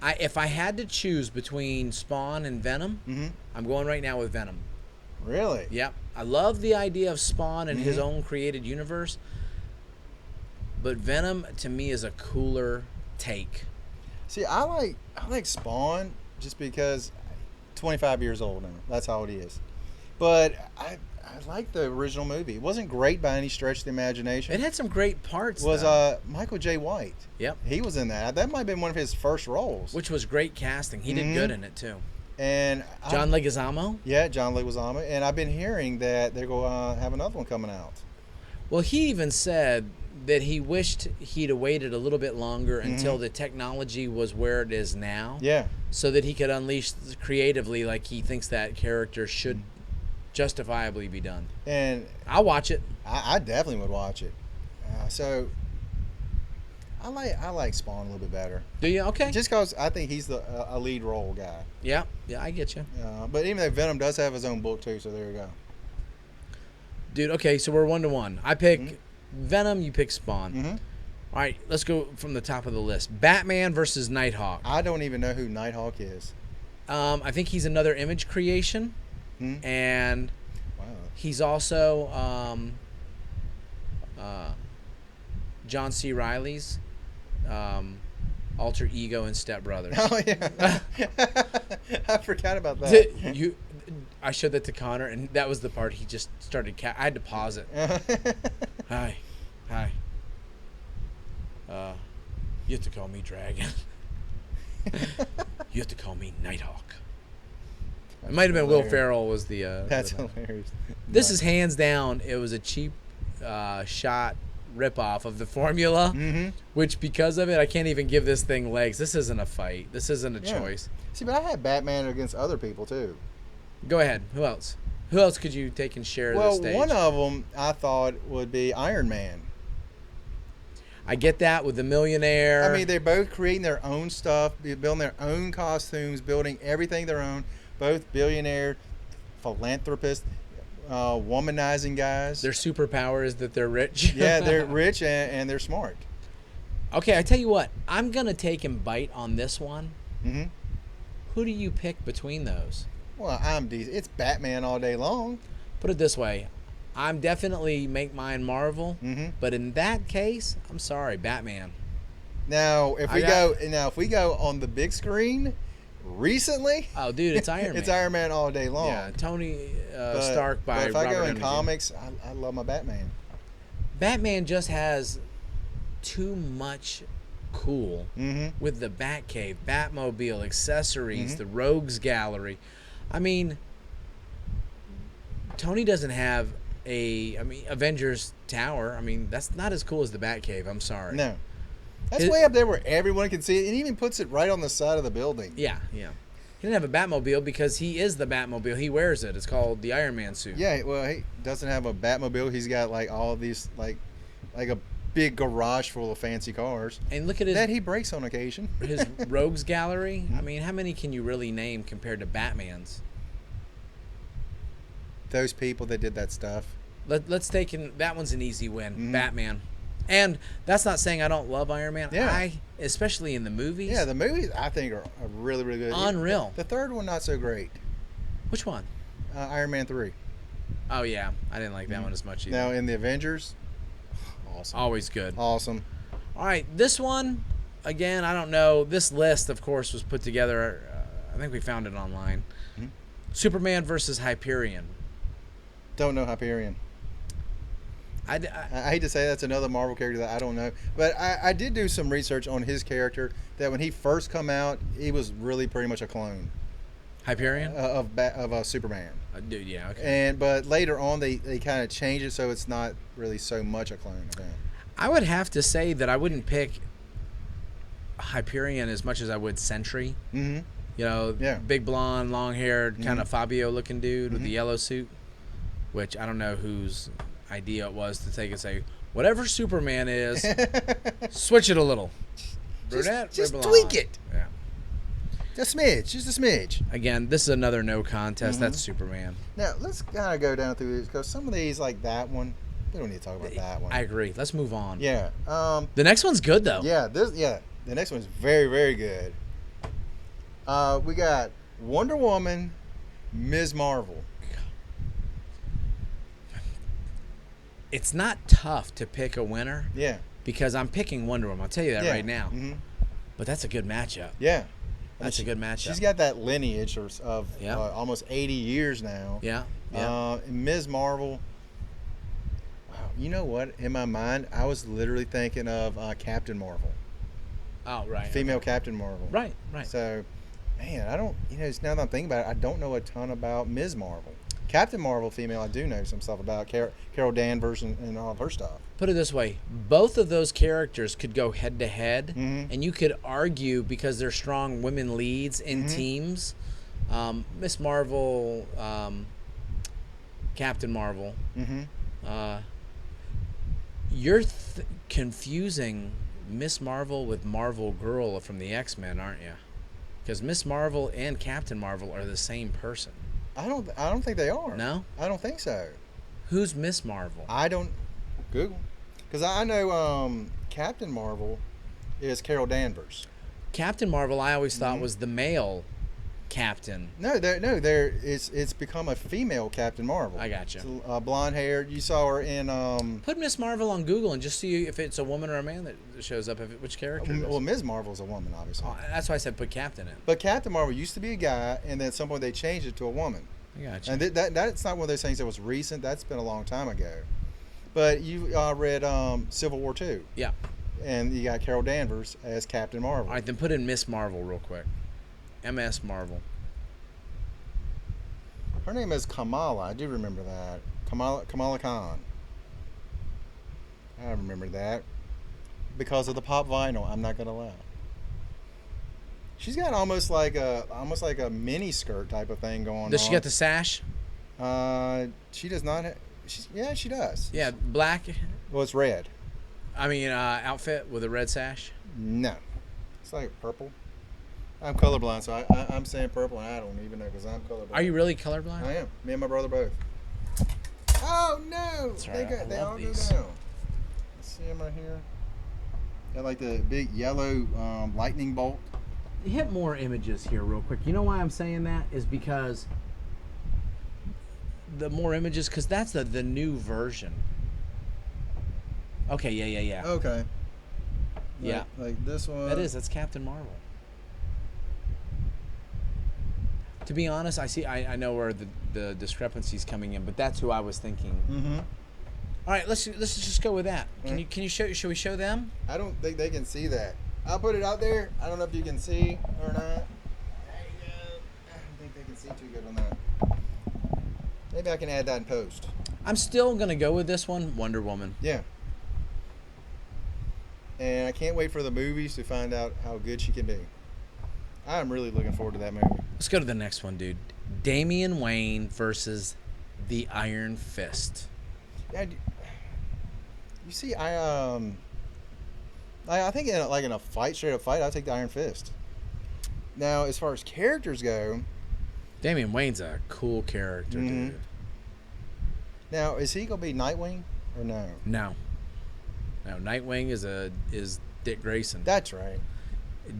S2: If I had to choose between Spawn and Venom, I'm going right now with Venom.
S1: Really?
S2: Yep. I love the idea of Spawn and his own created universe, but Venom, to me, is a cooler take.
S1: See, I like Spawn just because 25 years old now. That's how it is. But I like the original movie. It wasn't great by any stretch of the imagination.
S2: It had some great parts,
S1: was
S2: though.
S1: Michael J. White.
S2: Yep.
S1: He was in that. That might have been one of his first roles.
S2: Which was great casting. He did good in it, too.
S1: And
S2: John Leguizamo?
S1: Yeah, John Leguizamo. And I've been hearing that they're going to have another one coming out.
S2: Well, he even said that he wished he'd have waited a little bit longer until the technology was where it is now.
S1: Yeah.
S2: So that he could unleash creatively like he thinks that character should justifiably be done.
S1: And
S2: I'll watch it.
S1: I definitely would watch it. So I like Spawn a little bit better.
S2: Do you? Okay.
S1: Just because I think he's a lead role guy.
S2: Yeah, I get you.
S1: But even though Venom does have his own book too, so there you go.
S2: Dude, okay, so we're 1-1. I pick Venom, you pick Spawn.
S1: Mm-hmm.
S2: All right, let's go from the top of the list. Batman versus Nighthawk.
S1: I don't even know who Nighthawk is.
S2: I think he's another Image creation, and
S1: Wow.
S2: he's also John C. Reilly's alter ego and Step Brothers.
S1: Oh yeah. I forgot about that.
S2: I showed that to Connor, and that was the part he just started. I had to pause it. Hi. You have to call me Dragon. You have to call me Nighthawk. It might have been Will Ferrell was the.
S1: That's hilarious.
S2: This is hands down. It was a cheap shot ripoff of the formula, which because of it, I can't even give this thing legs. This isn't a fight. This isn't a choice.
S1: See, but I had Batman against other people too.
S2: Go ahead. Who else? Who else could you take and share the
S1: Well,
S2: stage?
S1: one of them I thought would be Iron Man.
S2: I get that with the millionaire.
S1: I mean, they're both creating their own stuff, building their own costumes, building everything their own. Both billionaire, philanthropist, womanizing guys.
S2: Their superpower is that they're rich.
S1: Yeah, they're rich and they're smart.
S2: Okay, I tell you what. I'm gonna take and bite on this one.
S1: Mm-hmm.
S2: Who do you pick between those?
S1: Well, I'm decent. It's Batman all day long.
S2: Put it this way. I'm definitely make mine Marvel, but in that case, I'm sorry, Batman.
S1: Now, if we go on the big screen, recently,
S2: oh, dude, it's Iron Man.
S1: It's Iron Man all day long.
S2: Yeah, Tony Stark by
S1: but if I
S2: Robert
S1: go in
S2: Downey Jr.
S1: comics, I love my Batman.
S2: Batman just has too much cool with the Batcave, Batmobile, accessories, the Rogues Gallery. I mean, Tony doesn't have Avengers Tower. I mean, that's not as cool as the Batcave. I'm sorry.
S1: No. That's way up there where everyone can see it. It even puts it right on the side of the building.
S2: Yeah. He didn't have a Batmobile because he is the Batmobile. He wears it. It's called the Iron Man suit.
S1: Yeah, well, he doesn't have a Batmobile. He's got like all of these, like a big garage full of fancy cars.
S2: And look at his
S1: that he breaks on occasion.
S2: His Rogues Gallery. I mean, how many can you really name compared to Batman's?
S1: Those people that did that stuff.
S2: Let's take that one's an easy win. Batman. And that's not saying I don't love Iron Man.
S1: Yeah.
S2: Especially in the movies.
S1: Yeah, the movies I think are really, really good.
S2: Unreal.
S1: The third one not so great.
S2: Which one?
S1: Iron Man 3.
S2: Oh yeah, I didn't like that one as much either.
S1: Now in the Avengers, awesome.
S2: Always good.
S1: Awesome.
S2: All right, this one again. I don't know. This list, of course, was put together. I think we found it online. Superman versus Hyperion.
S1: Don't know Hyperion. I hate to say that's another Marvel character that I don't know, but I did do some research on his character. That when he first come out, he was really pretty much a clone.
S2: Hyperion
S1: of Superman.
S2: Dude, yeah, okay.
S1: But later on, they kind of changed it so it's not really so much a clone of him.
S2: I would have to say that I wouldn't pick Hyperion as much as I would Sentry.
S1: Mm-hmm.
S2: You know, big blonde, long-haired, kind of Fabio-looking dude with the yellow suit, which I don't know whose idea it was to take and say, whatever Superman is, switch it a little. Brunette,
S1: just
S2: blonde.
S1: tweak it.
S2: Yeah.
S1: Just a smidge.
S2: Again, this is another no contest. That's Superman.
S1: Now, let's kind of go down through these because some of these, like that one, we don't need to talk about that one.
S2: I agree. Let's move on.
S1: Yeah.
S2: The next one's good, though.
S1: Yeah, the next one's very, very good. We got Wonder Woman, Ms. Marvel.
S2: It's not tough to pick a winner.
S1: Yeah.
S2: Because I'm picking Wonder Woman. I'll tell you that right now.
S1: Mm-hmm.
S2: But that's a good matchup.
S1: Yeah.
S2: That's a good matchup.
S1: She's got that lineage of almost 80 years now.
S2: Yeah.
S1: Ms. Marvel. Wow. You know what? In my mind, I was literally thinking of Captain Marvel.
S2: Oh, right.
S1: Female Captain Marvel.
S2: Right.
S1: So, man, I don't, now that I'm thinking about it, I don't know a ton about Ms. Marvel. Captain Marvel female, I do know some stuff about Carol Danvers and all of her stuff.
S2: Put it this way, both of those characters could go head to head, and you could argue because they're strong women leads in teams. Miss Marvel, Captain Marvel. You're confusing Miss Marvel with Marvel Girl from the X-Men, aren't you? Because Miss Marvel and Captain Marvel are the same person.
S1: I don't think they are.
S2: No?
S1: I don't think so.
S2: Who's Miss Marvel?
S1: I don't Google because I know Captain Marvel is Carol Danvers.
S2: Captain Marvel, I always thought
S1: Mhm.
S2: was the male captain.
S1: It's become a female Captain Marvel.
S2: I gotcha.
S1: It's, blonde hair. You saw her in
S2: Put Miss Marvel on Google and just see if it's a woman or a man that shows up. Which character? It is.
S1: well, Ms. Marvel's a woman, obviously.
S2: Oh, that's why I said put captain in.
S1: But Captain Marvel used to be a guy, and then at some point they changed it to a woman.
S2: I gotcha.
S1: And that's not one of those things that was recent. That's been a long time ago. But you read Civil War II,
S2: Yeah.
S1: and you got Carol Danvers as Captain Marvel.
S2: All right, then put in Miss Marvel real quick. MS Marvel.
S1: Her name is Kamala. I do remember that. Kamala Khan. I remember that because of the pop vinyl. I'm not gonna lie. She's got almost like a mini skirt type of thing going on.
S2: Does she get the sash?
S1: She does not. Yeah, she does.
S2: Yeah, black.
S1: Well, it's red.
S2: I mean, outfit with a red sash.
S1: No, it's like purple. I'm colorblind, so I'm saying purple, and I don't even know because I'm colorblind.
S2: Are you really colorblind?
S1: I am. Me and my brother both. Oh no!
S2: That's right, I
S1: They
S2: love
S1: all
S2: these.
S1: go down. Let's see them right here. Got like the big yellow lightning bolt.
S2: Hit more images here real quick. You know why I'm saying that is because the more images, because that's the new version. Okay, yeah.
S1: Okay.
S2: Yeah.
S1: Like this one.
S2: That's Captain Marvel. To be honest, I know where the discrepancy's coming in, but that's who I was thinking.
S1: Mm-hmm.
S2: All right, let's just go with that.
S1: Right.
S2: Can you show? Should we show them?
S1: I don't think they can see that. I'll put it out there. I don't know if you can see or not. There you go. I don't think they can see too good on that. Maybe I can add that in post.
S2: I'm still gonna go with this one, Wonder Woman.
S1: Yeah. And I can't wait for the movies to find out how good she can be. I'm really looking forward to that movie.
S2: Let's go to the next one, dude. Damian Wayne versus the Iron Fist.
S1: Yeah. You see, I think in a fight, straight up fight, I'll take the Iron Fist. Now, as far as characters go,
S2: Damian Wayne's a cool character,
S1: Mhm.
S2: dude.
S1: now is he gonna be Nightwing or no?
S2: No, Nightwing is Dick Grayson.
S1: That's right.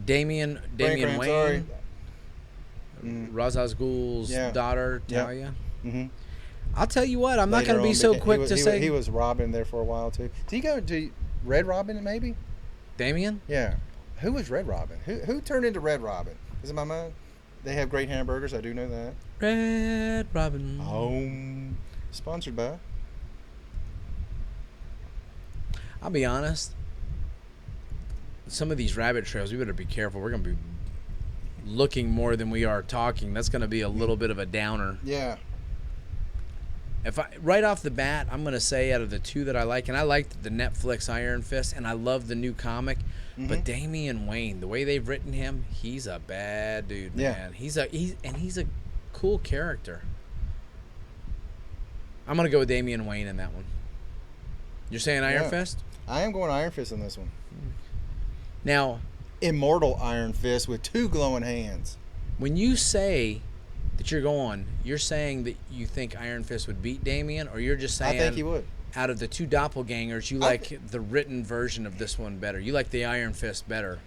S2: Damian
S1: Frank,
S2: Wayne,
S1: sorry. Mm.
S2: Ra's al Ghul's
S1: Yeah.
S2: daughter,
S1: Yep.
S2: Talia.
S1: Mm-hmm.
S2: I'll tell you what, I'm not going to be so quick to say
S1: he was Robin there for a while too. Did he go to Red Robin maybe?
S2: Damian.
S1: Yeah. Who was Red Robin? Who turned into Red Robin? Is it my mind? They have great hamburgers. I do know that.
S2: Red Robin.
S1: Sponsored by.
S2: I'll be honest. Some of these rabbit trails, we better be careful. We're going to be looking more than we are talking. That's going to be a little bit of a downer.
S1: Yeah.
S2: Right off the bat, I'm going to say out of the two that I like, and I liked the Netflix Iron Fist, and I love the new comic, but Damian Wayne, the way they've written him, he's a bad dude, man.
S1: Yeah.
S2: He's a cool character. I'm going to go with Damian Wayne in that one. You're saying Iron
S1: Yeah.
S2: Fist?
S1: I am going Iron Fist in this one.
S2: Now,
S1: Immortal Iron Fist with two glowing hands.
S2: when you say that you're saying that you think Iron Fist would beat Damian, or you're just saying
S1: I think he would.
S2: out of the two doppelgangers, you like the written version of this one better. You like the Iron Fist better.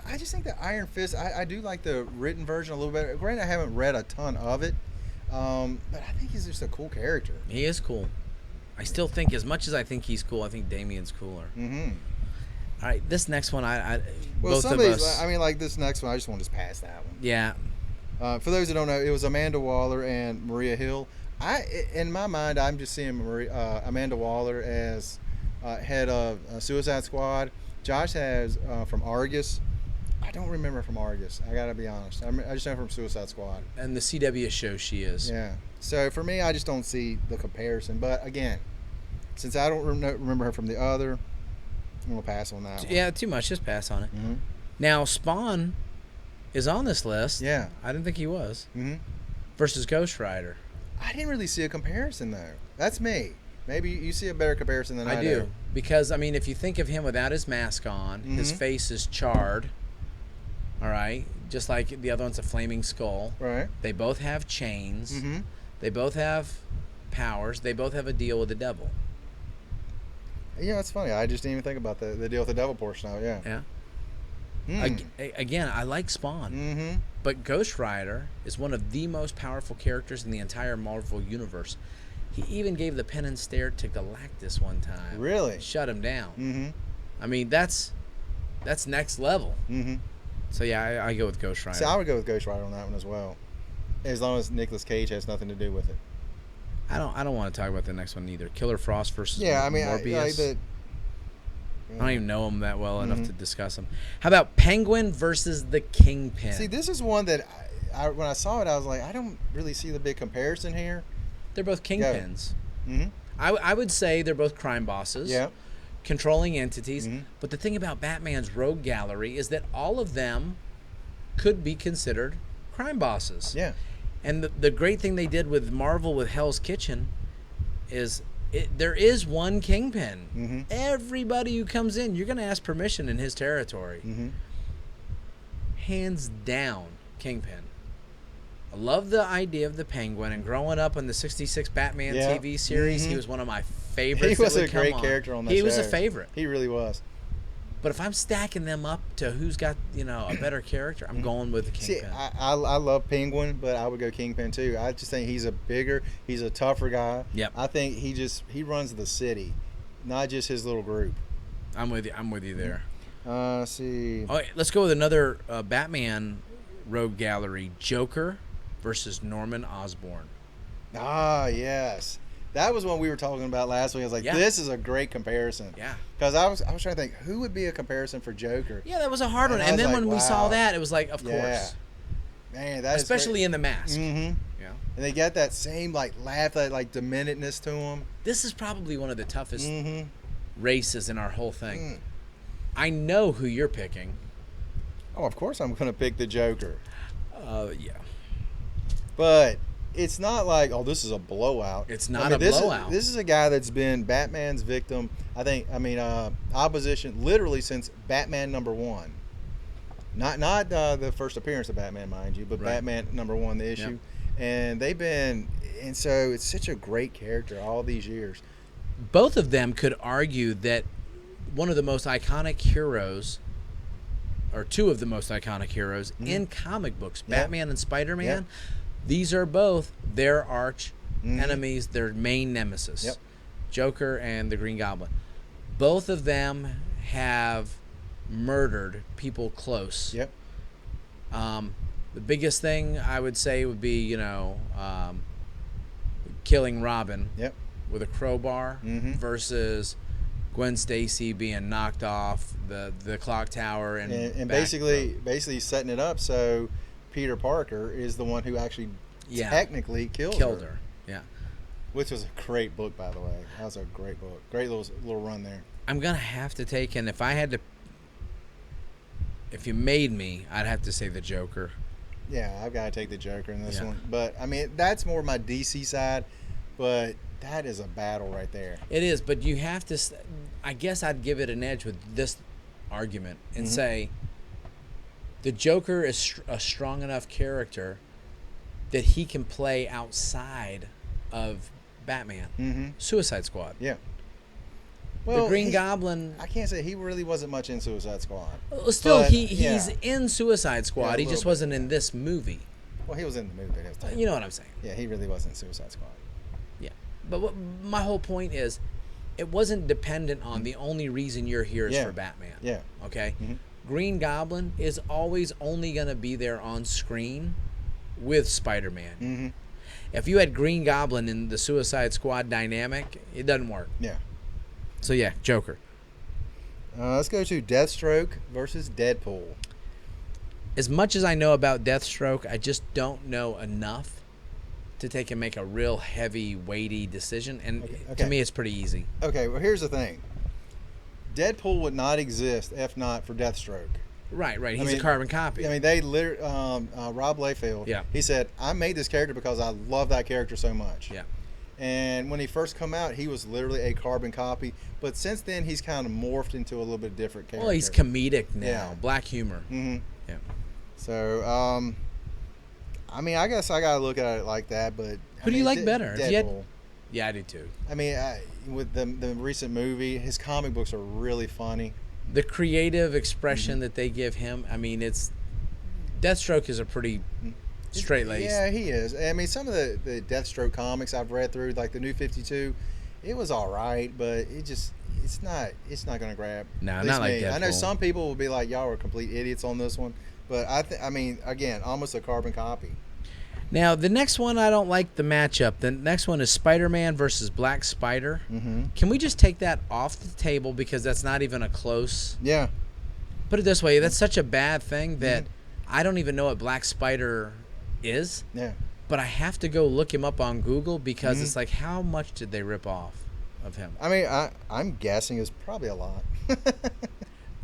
S1: I just think that Iron Fist, I do like the written version a little better. Granted, I haven't read a ton of it, but I think he's just a cool character.
S2: He is cool. I still think, as much as I think he's cool, I think Damian's cooler.
S1: Mm-hmm.
S2: All right, this next one,
S1: Well,
S2: both
S1: some
S2: of
S1: of these,
S2: us.
S1: I mean, like this next one, I just want to just pass that one.
S2: Yeah,
S1: For those who don't know, it was Amanda Waller and Maria Hill. In my mind, I'm just seeing Amanda Waller as head of Suicide Squad. Josh has from Argus. I don't remember from Argus. I gotta be honest. I just know from Suicide Squad.
S2: and the CW show she is.
S1: Yeah. So for me, I just don't see the comparison. But again, since I don't remember her from the other, I'm gonna pass on that one.
S2: Yeah, too much. Just pass on it.
S1: Mm-hmm.
S2: Now, Spawn is on this list.
S1: Yeah.
S2: I didn't think he was.
S1: Mm-hmm.
S2: Versus Ghost Rider.
S1: I didn't really see a comparison though. That's me. Maybe you see a better comparison than I
S2: I do. Because, I mean, if you think of him without his mask on, his
S1: Mhm.
S2: face is charred. All right? Just like the other one's a flaming skull.
S1: Right.
S2: They both have chains.
S1: Mm-hmm.
S2: They both have powers. They both have a deal with the devil.
S1: Yeah, it's funny. I just didn't even think about the deal with the devil portion of it. Yeah.
S2: Yeah. Again, I like Spawn,
S1: Mm-hmm.
S2: but Ghost Rider is one of the most powerful characters in the entire Marvel universe. He even gave the pen and stare to Galactus one time.
S1: Really?
S2: Shut him down.
S1: Mm-hmm.
S2: I mean, that's next level.
S1: Mm-hmm.
S2: So yeah, I go with Ghost Rider.
S1: See, I would go with Ghost Rider on that one as well, as long as Nicolas Cage has nothing to do with it.
S2: I don't want to talk about the next one either. Killer Frost versus
S1: Yeah, I mean,
S2: Morbius. I don't even know him that well enough to discuss him. How about Penguin versus the Kingpin?
S1: See, this is one that when I saw it, I was like, I don't really see the big comparison here.
S2: They're both Kingpins.
S1: Mm-hmm.
S2: I would say they're both crime bosses.
S1: Yeah.
S2: Controlling entities.
S1: Mhm.
S2: But the thing about Batman's rogue gallery is that all of them could be considered crime bosses.
S1: Yeah.
S2: And the great thing they did with Marvel with Hell's Kitchen is there is one Kingpin.
S1: Mm-hmm.
S2: Everybody who comes in, you're going to ask permission in his territory.
S1: Mm-hmm.
S2: Hands down, Kingpin. I love the idea of the Penguin, and growing up on the 66 Batman
S1: Yeah.
S2: TV series,
S1: Mhm.
S2: he was one of my favorites.
S1: He was
S2: that
S1: a
S2: would come
S1: great
S2: on.
S1: character on that
S2: He was a
S1: show.
S2: favorite.
S1: He really was.
S2: But if I'm stacking them up to who's got, a better character, I'm going with the
S1: See,
S2: Kingpin.
S1: I love Penguin, but I would go Kingpin too. I just think he's a tougher guy.
S2: Yep.
S1: I think he runs the city, not just his little group.
S2: I'm with you there.
S1: Let's see.
S2: All right, let's go with another Batman rogue gallery. Joker versus Norman Osborn.
S1: Ah, yes. That was one we were talking about last week. I was like,
S2: Yeah.
S1: this is a great comparison.
S2: Yeah.
S1: Because I was trying to think, who would be a comparison for Joker?
S2: Yeah, that was a hard one.
S1: And I
S2: And
S1: was
S2: then
S1: like,
S2: when we saw
S1: wow.
S2: that, it was like, of
S1: Yeah.
S2: course.
S1: Man, that
S2: Especially in the mask.
S1: Mm-hmm.
S2: Yeah.
S1: And they got that same laugh, that diminutedness to him.
S2: This is probably one of the toughest
S1: Mm-hmm.
S2: races in our whole thing.
S1: Mm.
S2: I know who you're picking.
S1: Oh, of course I'm going to pick the Joker.
S2: Yeah.
S1: But it's not like, oh, this is a blowout.
S2: It's not a blowout.
S1: This is a guy that's been Batman's victim, opposition literally since Batman #1. Not the first appearance of Batman, mind you, but
S2: Right.
S1: Batman #1, the issue.
S2: Yep.
S1: And so it's such a great character all these years.
S2: Both of them could argue that one of the most iconic heroes, or two of the most iconic heroes in comic books,
S1: Yeah.
S2: Batman and Spider-Man,
S1: Yeah.
S2: these are both their arch
S1: Mhm.
S2: enemies, their main nemesis.
S1: Yep.
S2: Joker and the Green Goblin. Both of them have murdered people close.
S1: Yep.
S2: The biggest thing I would say would be, killing Robin
S1: Yep.
S2: with a crowbar
S1: Mhm.
S2: versus Gwen Stacy being knocked off the clock tower
S1: And
S2: back
S1: basically setting it up so Peter Parker is the one who actually
S2: Yeah.
S1: technically killed
S2: her. Yeah.
S1: Which was a great book, by the way. That was a great book. Great little run there.
S2: I'm gonna have to take, and if you made me, I'd have to say the Joker.
S1: Yeah, I've got to take the Joker in this
S2: Yeah.
S1: one. But, that's more my DC side. But that is a battle right there.
S2: It is, but you have to. I guess I'd give it an edge with this argument and say the Joker is a strong enough character that he can play outside of Batman.
S1: Mm-hmm.
S2: Suicide Squad.
S1: Yeah.
S2: The Green Goblin.
S1: I can't say he really wasn't much in Suicide Squad.
S2: Still,
S1: but,
S2: he's
S1: yeah.
S2: in Suicide Squad.
S1: Yeah, a
S2: he just
S1: little bit.
S2: wasn't in this movie.
S1: Well, he was in the movie. But it was terrible.
S2: You know what I'm saying?
S1: Yeah, he really wasn't in Suicide Squad.
S2: Yeah. But my whole point is, it wasn't dependent on the only reason you're here is
S1: Yeah.
S2: for Batman.
S1: Yeah.
S2: Okay?
S1: Mhm.
S2: Green Goblin is always only going to be there on screen with Spider-Man.
S1: Mm-hmm.
S2: If you had Green Goblin in the Suicide Squad dynamic, it doesn't work.
S1: Yeah.
S2: So, yeah, Joker.
S1: Let's go to Deathstroke versus Deadpool.
S2: As much as I know about Deathstroke, I just don't know enough to take and make a real heavy, weighty decision. And
S1: Okay.
S2: to me, it's pretty easy.
S1: Okay, well, here's the thing. Deadpool would not exist if not for Deathstroke.
S2: Right. He's
S1: mean,
S2: a carbon copy.
S1: They literally, Rob Liefeld,
S2: Yeah.
S1: he said, I made this character because I love that character so much.
S2: Yeah.
S1: And when he first come out, he was literally a carbon copy. But since then, he's kind of morphed into a little bit different character.
S2: Well, he's comedic now.
S1: Yeah.
S2: Black humor.
S1: Mm-hmm.
S2: Yeah.
S1: So, I guess I got to look at it like that. But
S2: Who do you like better? If you had-
S1: Deadpool.
S2: Yeah, I do too.
S1: I mean, with the recent movie, his comic books are really funny.
S2: The creative expression that they give him, I mean, it's Deathstroke is a pretty straight laced.
S1: Yeah, he is. I mean, some of the Deathstroke comics I've read through, like the New 52, it was all right, but it's not going to grab.
S2: No,
S1: at
S2: not
S1: least
S2: like
S1: me. I know
S2: Deadpool.
S1: some people will be like, y'all are complete idiots on this one, but I mean, again, almost a carbon copy.
S2: Now, the next one, I don't like the matchup. The next one is Spider-Man versus Black Spider.
S1: Mm-hmm.
S2: Can we just take that off the table because that's not even a close?
S1: Yeah.
S2: Put it this way, that's such a bad thing that I don't even know what Black Spider is,
S1: Yeah.
S2: but I have to go look him up on Google because it's like, how much did they rip off of him?
S1: I mean, I'm guessing it's probably a lot.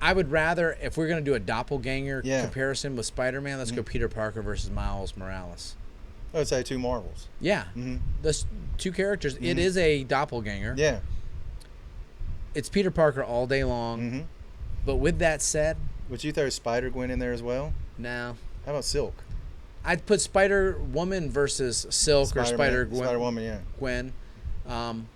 S2: I would rather, if we're going to do a doppelganger
S1: Yeah.
S2: comparison with Spider-Man, let's go Peter Parker versus Miles Morales.
S1: I would say two Marvels.
S2: Yeah.
S1: Mm-hmm.
S2: Those two characters, it is a doppelganger.
S1: Yeah.
S2: It's Peter Parker all day long.
S1: Mm-hmm.
S2: But with that said,
S1: Would you throw Spider-Gwen in there as well?
S2: no.
S1: How about Silk?
S2: I'd put Spider-Woman versus Silk or Spider-Gwen.
S1: Spider-Woman, yeah.
S2: Gwen. And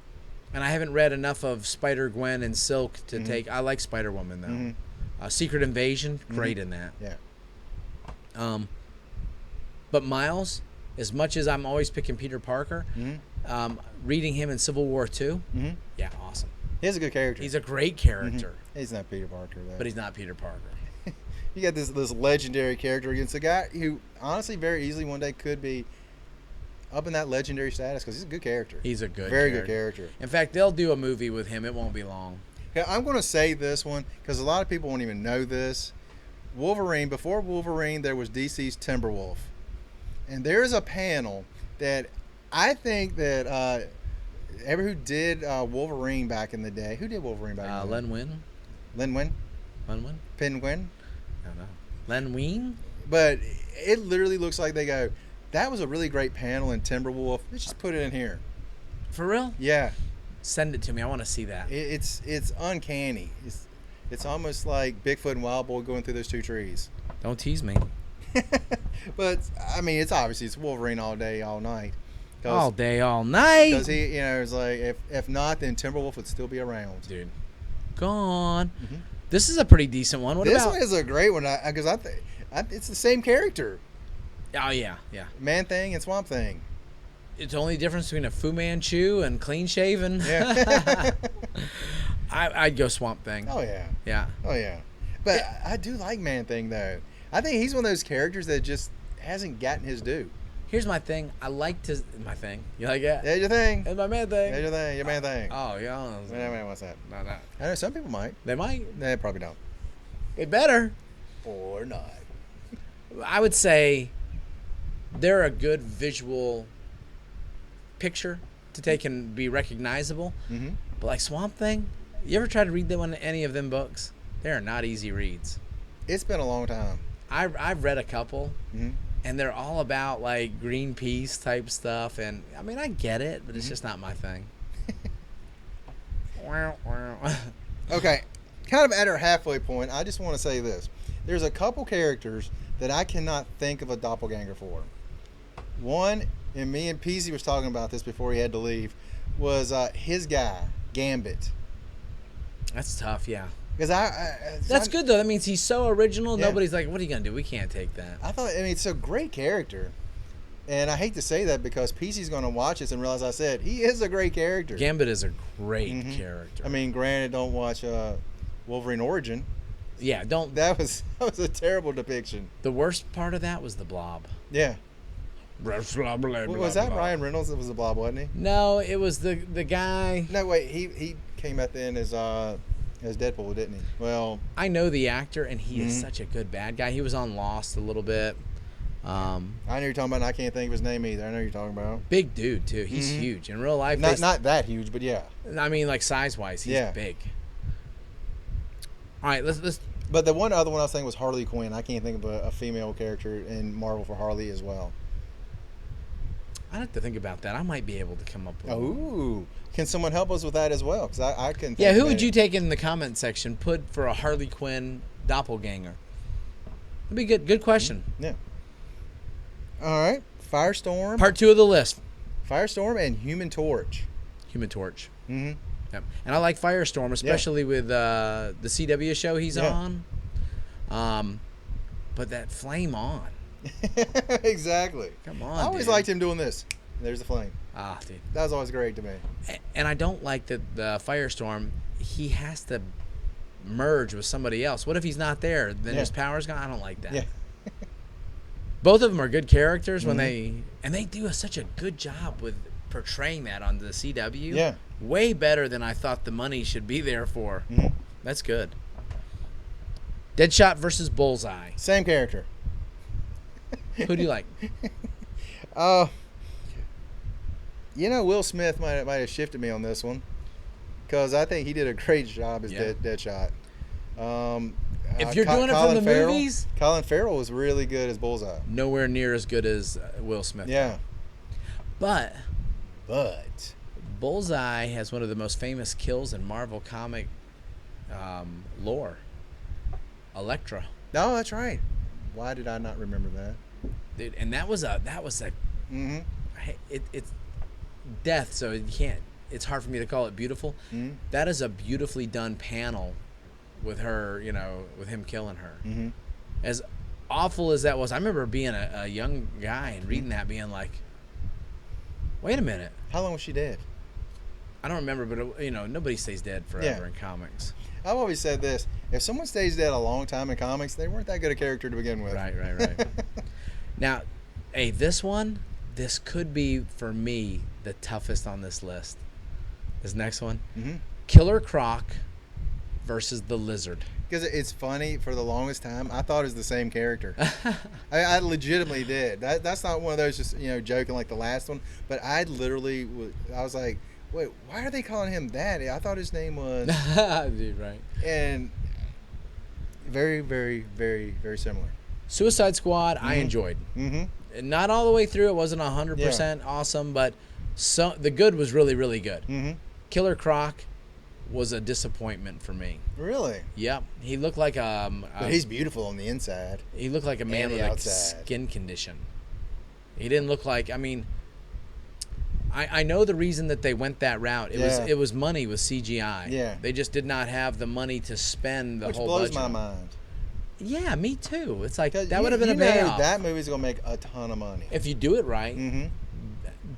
S2: I haven't read enough of Spider-Gwen and Silk to take. I like Spider-Woman, though.
S1: Mm-hmm.
S2: Secret Invasion, great in that.
S1: Yeah.
S2: But Miles, as much as I'm always picking Peter Parker, reading him in Civil War II, yeah, awesome.
S1: He has a good character.
S2: He's a great character,
S1: He's not Peter Parker, though.
S2: but he's not Peter Parker.
S1: You got this legendary character against a guy who, honestly, very easily one day could be up in that legendary status because he's a good character.
S2: He's a good
S1: Very
S2: character.
S1: good character.
S2: In fact, they'll do a movie with him. It won't be long.
S1: Yeah, I'm going to say this one because a lot of people won't even know this. Wolverine, before Wolverine, there was DC's Timberwolf. And there's a panel that I think that who did Wolverine back in the day? Who did Wolverine back in the day?
S2: Len Wein?
S1: Len Wein?
S2: Len Wein?
S1: Penguin?
S2: I don't know. Len Wein?
S1: But it literally looks like they go, that was a really great panel in Timberwolf. Let's just put it in here.
S2: For real?
S1: Yeah.
S2: Send it to me. I want to see that.
S1: It's uncanny. It's almost like Bigfoot and Wild Boy going through those two trees.
S2: Don't tease me.
S1: But I mean, it's Wolverine all day, all night.
S2: All day, all night.
S1: Because he, it's like if not, then Timberwolf would still be around.
S2: Dude, gone. This is a pretty decent one. What
S1: This
S2: about?
S1: one is a great one because I think it's the same character,
S2: Oh yeah, yeah.
S1: Man Thing and Swamp Thing.
S2: It's the only difference between a Fu Manchu and clean shaven.
S1: Yeah.
S2: I'd go Swamp Thing.
S1: Oh yeah.
S2: Yeah.
S1: Oh yeah. But I do like Man Thing though. I think he's one of those characters that just hasn't gotten his due.
S2: Here's my thing. I like to my thing. You like that?
S1: There's your thing.
S2: It's my man thing.
S1: There's your thing. Your Man Thing.
S2: Oh yeah.
S1: What's that?
S2: No.
S1: I know some people might.
S2: They might.
S1: They probably don't.
S2: They better.
S1: Or not.
S2: I would say they're a good visual picture to take and be recognizable.
S1: Mm-hmm.
S2: But like Swamp Thing, you ever try to read any of them books? They are not easy reads.
S1: It's been a long time.
S2: I've read a couple,
S1: Mm-hmm.
S2: and they're all about like Greenpeace type stuff. And I mean, I get it, but it's just not my thing.
S1: Okay, kind of at our halfway point, I just want to say this. There's a couple characters that I cannot think of a doppelganger for. One, and me and Peasy was talking about this before he had to leave, was his guy, Gambit.
S2: That's tough, yeah.
S1: Because
S2: That's good though. That means he's so original.
S1: Yeah.
S2: Nobody's like, "What are you gonna do? We can't take that."
S1: It's a great character. And I hate to say that because Peasy's going to watch this and realize I said, he is a great character.
S2: Gambit is a great
S1: Mhm.
S2: character.
S1: I mean, granted, don't watch Wolverine Origin.
S2: yeah, don't.
S1: That was a terrible depiction.
S2: The worst part of that was the Blob.
S1: Yeah.
S2: Was
S1: Was that Ryan Reynolds that was the Blob, wasn't he?
S2: No, it was the guy.
S1: No, wait. He came at the end as Deadpool, didn't he? Well,
S2: I know the actor, and he is
S1: Mhm.
S2: such a good bad guy. He was on Lost a little bit.
S1: I know you're talking about, and I can't think of his name either. I know you're talking about.
S2: Big dude too. He's
S1: Mhm.
S2: huge in real life.
S1: Not that huge, but yeah.
S2: I mean, like size wise, he's
S1: Yeah.
S2: big. All right, let's.
S1: But the one other one I was thinking was Harley Quinn. I can't think of a female character in Marvel for Harley as well.
S2: I have to think about that. I might be able to come up with. one.
S1: Oh, can someone help us with that as well? Because I can.
S2: Yeah, who would you take in the comment section? Put for a Harley Quinn doppelganger. That'd be good. Good question.
S1: Yeah. All right, Firestorm.
S2: Part 2 of the list.
S1: Firestorm and Human Torch.
S2: Human Torch.
S1: Mm-hmm.
S2: Yep. And I like Firestorm, especially with the CW show he's on. But that flame on.
S1: Exactly.
S2: Come on,
S1: I always
S2: dude.
S1: liked him doing this. There's the flame.
S2: Ah, dude.
S1: That was always great to me.
S2: And I don't like that the Firestorm, he has to merge with somebody else. What if he's not there? Then his power's gone? I don't like that.
S1: Yeah.
S2: Both of them are good characters when they do such a good job with portraying that on the CW.
S1: Yeah.
S2: Way better than I thought the money should be there for.
S1: Mm-hmm.
S2: That's good. Deadshot versus Bullseye.
S1: Same character.
S2: Who do you like?
S1: Will Smith might have shifted me on this one, because I think he did a great job as Deadshot.
S2: If you're doing it from the movies,
S1: Colin Farrell was really good as Bullseye.
S2: nowhere near as good as Will Smith.
S1: Yeah,
S2: But
S1: Bullseye
S2: has one of the most famous kills in Marvel comic lore. Elektra.
S1: No, that's right. Why did I not remember that?
S2: Dude, and that was a
S1: Mm-hmm.
S2: it's death, so you can't. It's hard for me to call it beautiful.
S1: Mm-hmm.
S2: That is a beautifully done panel with her, with him killing her.
S1: Mm-hmm.
S2: As awful as that was, I remember being a young guy and reading that, being like, "Wait a minute."
S1: How long was she dead?
S2: I don't remember, but nobody stays dead forever in comics.
S1: I've always said this: if someone stays dead a long time in comics, they weren't that good a character to begin with.
S2: Right. Now, hey, this could be for me the toughest on this list. This next one,
S1: Mm-hmm.
S2: Killer Croc versus the Lizard.
S1: Because it's funny, for the longest time, I thought it was the same character. I legitimately did. That's not one of those just, joking like the last one. But I was like, wait, why are they calling him that? I thought his name was...
S2: Dude, right.
S1: And very, very, very, very similar.
S2: Suicide Squad, I enjoyed.
S1: Mm-hmm.
S2: Not all the way through. It wasn't 100% awesome, but the good was really, really good.
S1: Mm-hmm.
S2: Killer Croc was a disappointment for me.
S1: Really?
S2: Yep. He looked like
S1: But he's beautiful on the inside.
S2: He looked like a man
S1: And
S2: with
S1: the
S2: a
S1: outside.
S2: skin condition. He didn't look like. I know the reason that they went that route. It was money with CGI.
S1: Yeah.
S2: They just did not have the money to spend the
S1: Which
S2: whole
S1: blows
S2: budget.
S1: my mind.
S2: Yeah, me too. It's like
S1: 'Cause
S2: that would have been a payoff.
S1: That movie's going to make a ton of money.
S2: If you do it right.
S1: Mm-hmm.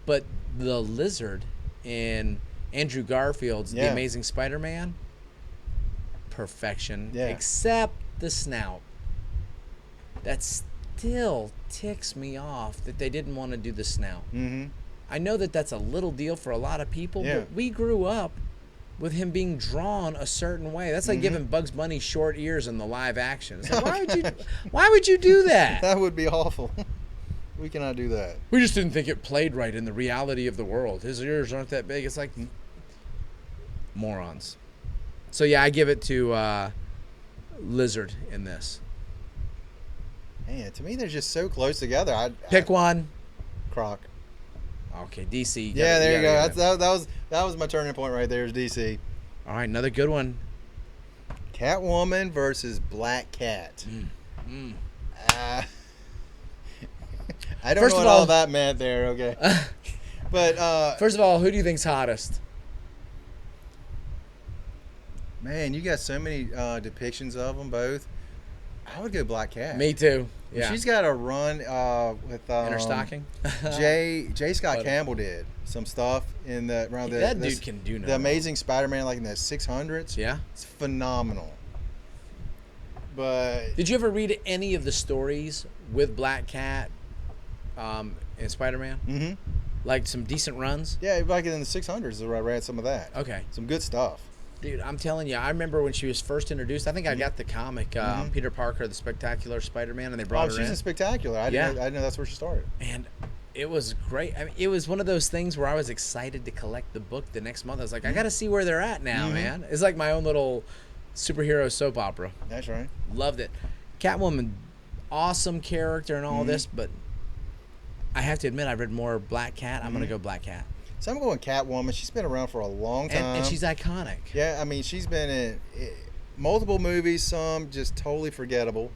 S2: But the Lizard in Andrew Garfield's The Amazing Spider-Man, perfection.
S1: Yeah.
S2: Except the snout. That still ticks me off that they didn't want to do the snout.
S1: Mm-hmm.
S2: I know that that's a little deal for a lot of people,
S1: Yeah.
S2: but we grew up with him being drawn a certain way. That's like giving Bugs Bunny short ears in the live action. It's like, why would you do that?
S1: That would be awful. We cannot do that.
S2: We just didn't think it played right in the reality of the world. His ears aren't that big. It's like morons. So yeah, I give it to Lizard in this.
S1: Man, to me, they're just so close together.
S2: Pick one.
S1: Croc.
S2: Okay, DC.
S1: Yeah, there you go. That was my turning point right there. Is DC.
S2: All right, another good one.
S1: Catwoman versus Black Cat. I don't
S2: First
S1: know
S2: of
S1: what all
S2: all-
S1: that meant there. Okay, but
S2: First of all, who do you think's hottest?
S1: man, you got so many depictions of them both. I would go Black Cat.
S2: Me too. Yeah.
S1: She's got a run with
S2: in her stocking.
S1: J. Scott
S2: But-
S1: Campbell did some stuff in around
S2: That dude can do no
S1: the
S2: wrong.
S1: Amazing Spider-Man, like in the 600s.
S2: Yeah.
S1: It's phenomenal. But
S2: Did you ever read any of the stories with Black Cat in Spider-Man?
S1: mm-hmm.
S2: Like some decent runs?
S1: Yeah, back in the 600s, is where I read some of that.
S2: Okay.
S1: Some good stuff.
S2: Dude, I'm telling you, I remember when she was first introduced. I think I got the comic, Peter Parker, the Spectacular Spider-Man, and they brought her
S1: She's
S2: in.
S1: in Spectacular. I didn't know that's where she started.
S2: And it was great. I mean, it was one of those things where I was excited to collect the book the next month. I was like, I got to see where they're at now, man. It's like my own little superhero soap opera.
S1: That's right.
S2: Loved it. Catwoman, awesome character and all this, but I have to admit, I read more Black Cat. I'm going to go Black Cat.
S1: So I'm going Catwoman. She's been around for a long time.
S2: And she's iconic.
S1: Yeah, I mean, she's been in multiple movies, some just totally forgettable.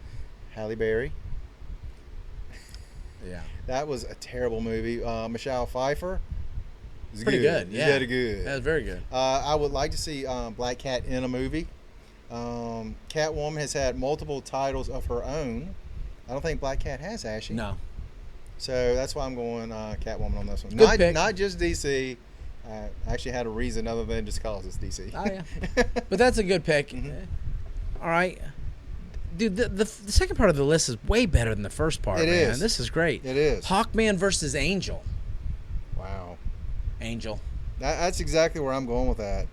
S1: Halle Berry.
S2: Yeah.
S1: That was a terrible movie. Michelle Pfeiffer. It's
S2: Pretty good.
S1: It's
S2: Yeah,
S1: very good.
S2: That was very good.
S1: I would like to see Black Cat in a movie. Catwoman has had multiple titles of her own. I don't think Black Cat has, has she?
S2: No.
S1: So that's why I'm going Catwoman on this one.
S2: Good pick.
S1: Not just DC. I actually had a reason other than just cause it's DC.
S2: Oh yeah. But that's a good pick. All right. Dude, the second part of the list is way better than the first part,
S1: It
S2: man.
S1: is.
S2: This is great.
S1: It is.
S2: Hawkman versus Angel.
S1: Wow.
S2: Angel.
S1: That's exactly where I'm going with that.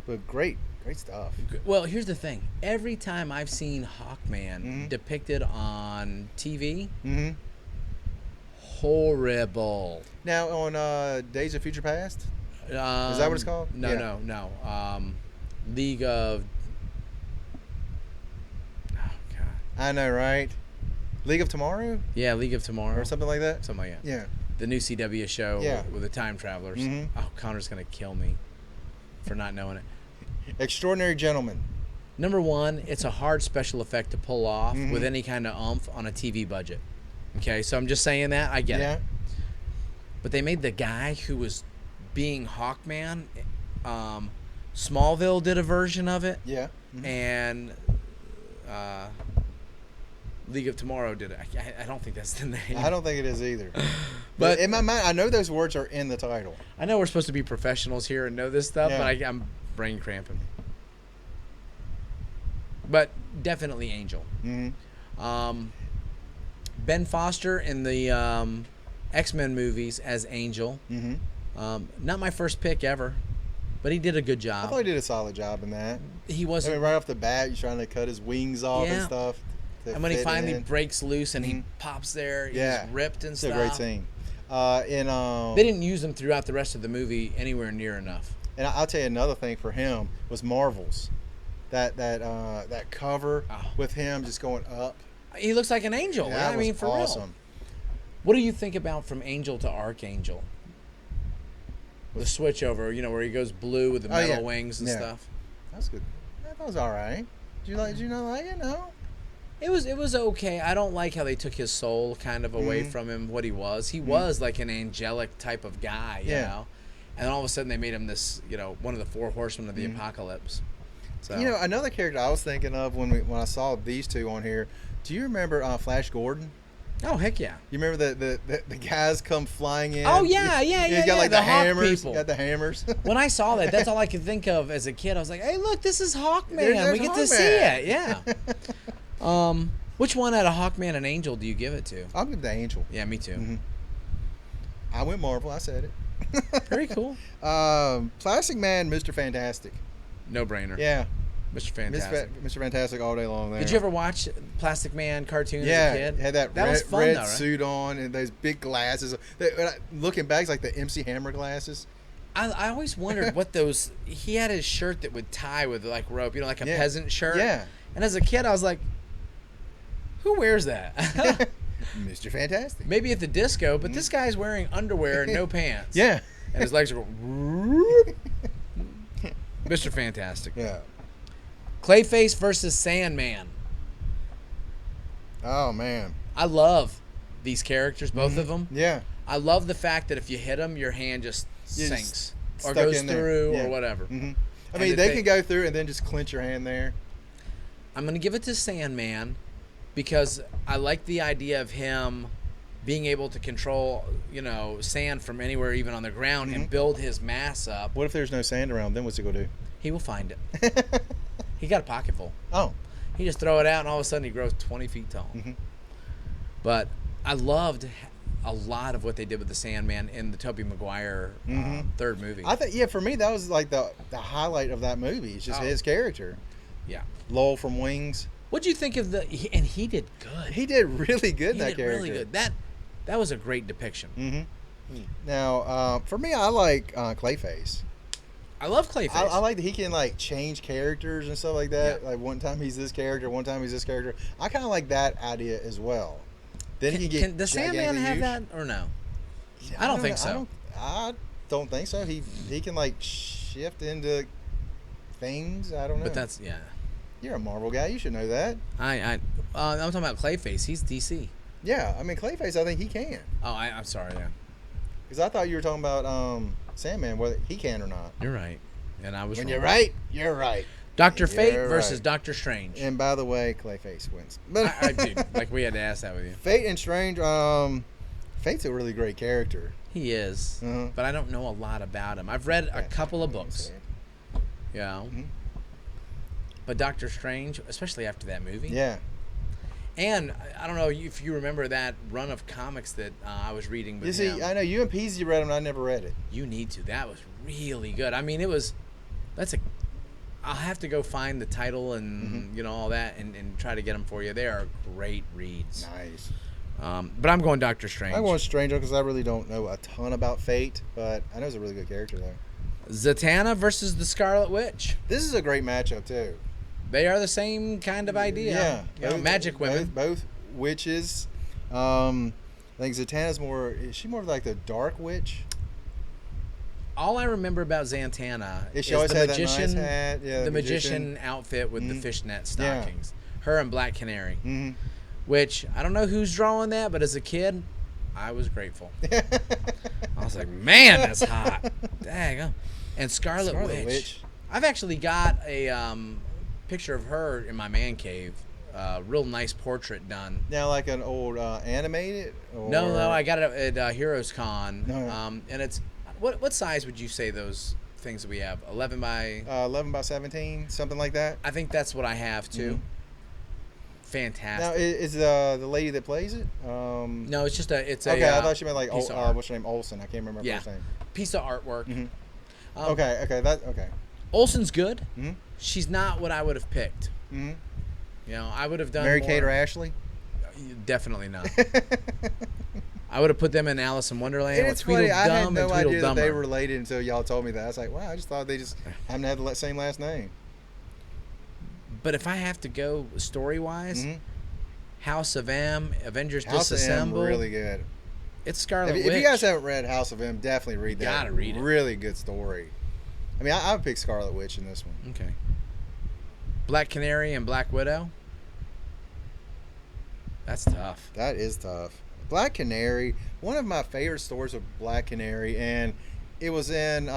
S1: But great stuff.
S2: Well, here's the thing. Every time I've seen Hawkman depicted on TV, horrible.
S1: Now on Days of Future Past, is that what it's called?
S2: No,
S1: Yeah.
S2: no. League of. Oh God.
S1: I know, right? League of Tomorrow
S2: Yeah, League of Tomorrow
S1: or something like that.
S2: Something like that.
S1: Yeah.
S2: The new CW show
S1: Yeah.
S2: with the time travelers.
S1: Mhm.
S2: Oh, Connor's gonna kill me for not knowing it.
S1: Extraordinary Gentleman.
S2: Number one, it's a hard special effect to pull off
S1: Mhm.
S2: with any kind of oomph on a TV budget. Okay, so I'm just saying that. I get
S1: Yeah.
S2: it. But they made the guy who was being Hawkman. Smallville did a version of it,
S1: Yeah. Mhm.
S2: and League of Tomorrow did it. I don't think that's the name.
S1: I don't think it is either.
S2: But
S1: in my mind, I know those words are in the title.
S2: I know we're supposed to be professionals here and know this stuff,
S1: Yeah.
S2: but I'm brain cramping. But definitely Angel.
S1: Mm-hmm.
S2: Ben Foster in the X-Men movies as Angel.
S1: Mm-hmm.
S2: Not my first pick ever, but he did a good
S1: I
S2: job.
S1: thought he did a solid job in that.
S2: He
S1: I
S2: wasn't.
S1: mean, right off the bat, you're trying to cut his wings off
S2: Yeah.
S1: and stuff. to
S2: And when he
S1: fit
S2: finally
S1: in.
S2: breaks loose and he
S1: Mhm.
S2: pops there,
S1: Yeah.
S2: he's ripped and
S1: It's
S2: stuff.
S1: a great scene.
S2: They didn't use him throughout the rest of the movie anywhere near enough.
S1: And I'll tell you another thing for him was Marvel's. That cover
S2: Oh.
S1: with him just going up.
S2: He looks like an angel.
S1: That
S2: I mean,
S1: was
S2: for real.
S1: awesome.
S2: What do you think about from Angel to Archangel? The switch over, where he goes blue with the
S1: Oh,
S2: metal
S1: yeah.
S2: wings and
S1: Yeah.
S2: stuff.
S1: That's good. That was all right. Did you not like it? No.
S2: It was okay. I don't like how they took his soul kind of away
S1: Mhm.
S2: from him. What he was was like an angelic type of guy, you
S1: Yeah.
S2: know. And then all of a sudden they made him this, one of the four horsemen of the apocalypse. So
S1: Another character I was thinking of when I saw these two on here. Do you remember Flash Gordon?
S2: oh heck yeah.
S1: You remember the guys come flying in?
S2: Oh, yeah,
S1: He's got like
S2: the
S1: the
S2: Hawk
S1: hammers.
S2: people.
S1: Got the hammers.
S2: When I saw that, that's all I could think of as a kid. I was like, "Hey, look, this is Hawkman.
S1: There's
S2: We get to see
S1: Hawkman."
S2: it." Yeah. Which one out of Hawkman and Angel do you give it to?
S1: I'll give the Angel.
S2: Yeah, me too.
S1: Mhm. I went Marvel. I said it.
S2: Very cool.
S1: Plastic Man, Mr. Fantastic.
S2: No brainer.
S1: Yeah,
S2: Mr. Fantastic.
S1: Mr. Fantastic all day long. There.
S2: Did you ever watch Plastic Man cartoon
S1: Yeah,
S2: as a kid?
S1: had that,
S2: was
S1: red,
S2: fun
S1: red
S2: though, right?
S1: suit on and those big glasses. Looking back, it's like the MC Hammer glasses.
S2: I always wondered what those. He had his shirt that would tie with like rope, like a
S1: Yeah.
S2: peasant shirt.
S1: Yeah.
S2: And as a kid, I was like, "Who wears that?"
S1: Mr. Fantastic.
S2: Maybe at the disco, but this guy's wearing underwear and no pants.
S1: Yeah.
S2: And his legs are going. Mr. Fantastic.
S1: Yeah.
S2: Clayface versus Sandman.
S1: Oh man.
S2: I love these characters, both of them.
S1: Yeah.
S2: I love the fact that if you hit them, your hand just
S1: You're
S2: sinks
S1: just
S2: or
S1: stuck
S2: goes
S1: in there.
S2: through
S1: Yeah.
S2: or whatever.
S1: Hmm. I
S2: And
S1: mean,
S2: that
S1: they
S2: they-
S1: can go through and then just clench your hand there.
S2: I'm going to give it to Sandman because I like the idea of him being able to control, sand from anywhere, even on the ground, and build his mass up.
S1: What if there's no sand around? Then what's he gonna
S2: He will find it.
S1: do?
S2: He got a pocket full.
S1: Oh.
S2: He just throw it out, and all of a sudden he grows 20 feet tall.
S1: Mhm.
S2: But I loved a lot of what they did with the Sandman in the Tobey Maguire third movie.
S1: I think for me that was like the highlight of that movie. It's just
S2: Oh.
S1: his character,
S2: yeah.
S1: Lowell from Wings.
S2: What'd you think of and he did good.
S1: He did really good in
S2: He
S1: that
S2: did
S1: character.
S2: really good. That was a great depiction.
S1: Mm-hmm. Now, for me, I like Clayface.
S2: I love Clayface.
S1: I like that he can like change characters and stuff like that.
S2: Yeah.
S1: Like one time he's this character, one time he's this character. I kind of like that idea as well. Then he can get.
S2: Can the Sandman
S1: gigantically
S2: have
S1: huge.
S2: that or no? I don't think so.
S1: I don't think so. He can like shift into things. I don't know.
S2: But that's
S1: You're a Marvel guy. You should know that.
S2: I'm talking about Clayface. He's DC.
S1: Yeah, I mean Clayface. I think he can.
S2: Oh, I'm sorry. Yeah.
S1: Because I thought you were talking about Sandman, whether he can or not.
S2: You're right, and I was
S1: When
S2: wrong.
S1: you're right, you're right.
S2: Doctor Fate
S1: You're
S2: versus
S1: right.
S2: Doctor Strange.
S1: And by the way, Clayface wins. But
S2: I do. Like we had to ask that with you.
S1: Fate and Strange, Fate's a really great character.
S2: He is,
S1: Uh-huh.
S2: but I don't know a lot about him. I've read a couple of books, you know.
S1: Mhm.
S2: But Doctor Strange, especially after that movie.
S1: Yeah.
S2: And I don't know if you remember that run of comics that I was reading with
S1: You see,
S2: him.
S1: I know you and Peasy read them, and I never read it.
S2: You need to. That was really good. I mean, I'll have to go find the title and you know all that and try to get them for you. They are great reads.
S1: Nice.
S2: But I'm going Doctor Strange.
S1: I'm going Strange because I really don't know a ton about Fate, but I know he's a really good character though.
S2: Zatanna versus the Scarlet Witch.
S1: This is a great matchup too.
S2: They are the same kind of idea.
S1: Yeah,
S2: You know, magic women.
S1: both witches. I think Zatanna's more. Is she more like the dark witch?
S2: All I remember about Zatanna
S1: Is
S2: is
S1: she always
S2: the
S1: had
S2: magician,
S1: that nice hat? Yeah,
S2: the magician outfit with the fishnet stockings. Her and Black Canary.
S1: Mm-hmm.
S2: Which I don't know who's drawing that, but as a kid, I was grateful. I was like, man, that's hot. Dang. And Scarlet Witch. I've actually got a picture of her in my man cave. Real nice portrait done.
S1: Now, like an old animated? Or...
S2: No, I got it at Heroes Con.
S1: No.
S2: And it's what size would you say those things that we have? 11 by
S1: 11 by 17, something like that.
S2: I think that's what I have too.
S1: Mhm.
S2: Fantastic.
S1: Now, is the lady that plays it?
S2: No, it's just it's a
S1: okay, I thought she meant like
S2: piece of art.
S1: what's her name? Olsen. I can't remember her
S2: Yeah.
S1: first name.
S2: piece of artwork.
S1: Mhm.
S2: Um,
S1: Okay.
S2: Olsen's good.
S1: Mhm.
S2: She's not what I would have picked.
S1: Mm-hmm.
S2: You know, I would have done
S1: Mary
S2: more.
S1: Kate or Ashley?
S2: Definitely not. I would have put them in Alice in Wonderland
S1: And
S2: or
S1: it's funny, I had
S2: Tweedledum and
S1: no idea that they
S2: Tweedledummer.
S1: were related until y'all told me that. I was like, wow, I just thought they just happened to have the same last name.
S2: But if I have to go story-wise,
S1: Mhm.
S2: House of M, Avengers
S1: House of M,
S2: Disassembled,
S1: really good.
S2: it's Scarlet
S1: If
S2: Witch.
S1: you guys haven't read House of M, definitely read that.
S2: Gotta read it.
S1: Really good story. I mean, I would pick Scarlet Witch in this one.
S2: Okay. Black Canary and Black Widow. That's tough.
S1: That is tough. Black Canary, one of my favorite stories of Black Canary, and it was in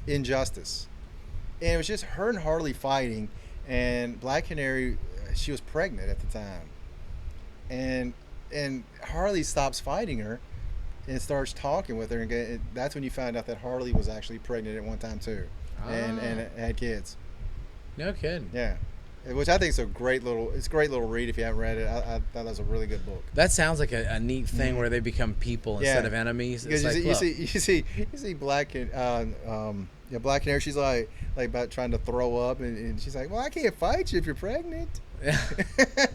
S1: Injustice. And it was just her and Harley fighting, and Black Canary, she was pregnant at the time. And Harley stops fighting her and starts talking with her, and that's when you find out that Harley was actually pregnant at one time too, and had kids.
S2: No kidding.
S1: Yeah. Which I think is a great little read if you haven't read it. I thought that was a really good book.
S2: That sounds like a neat thing where they become people instead of enemies.
S1: Because
S2: It's
S1: you,
S2: like,
S1: see, you see Black Black Canary. She's like about trying to throw up, and she's like, "Well, I can't fight you if you're pregnant."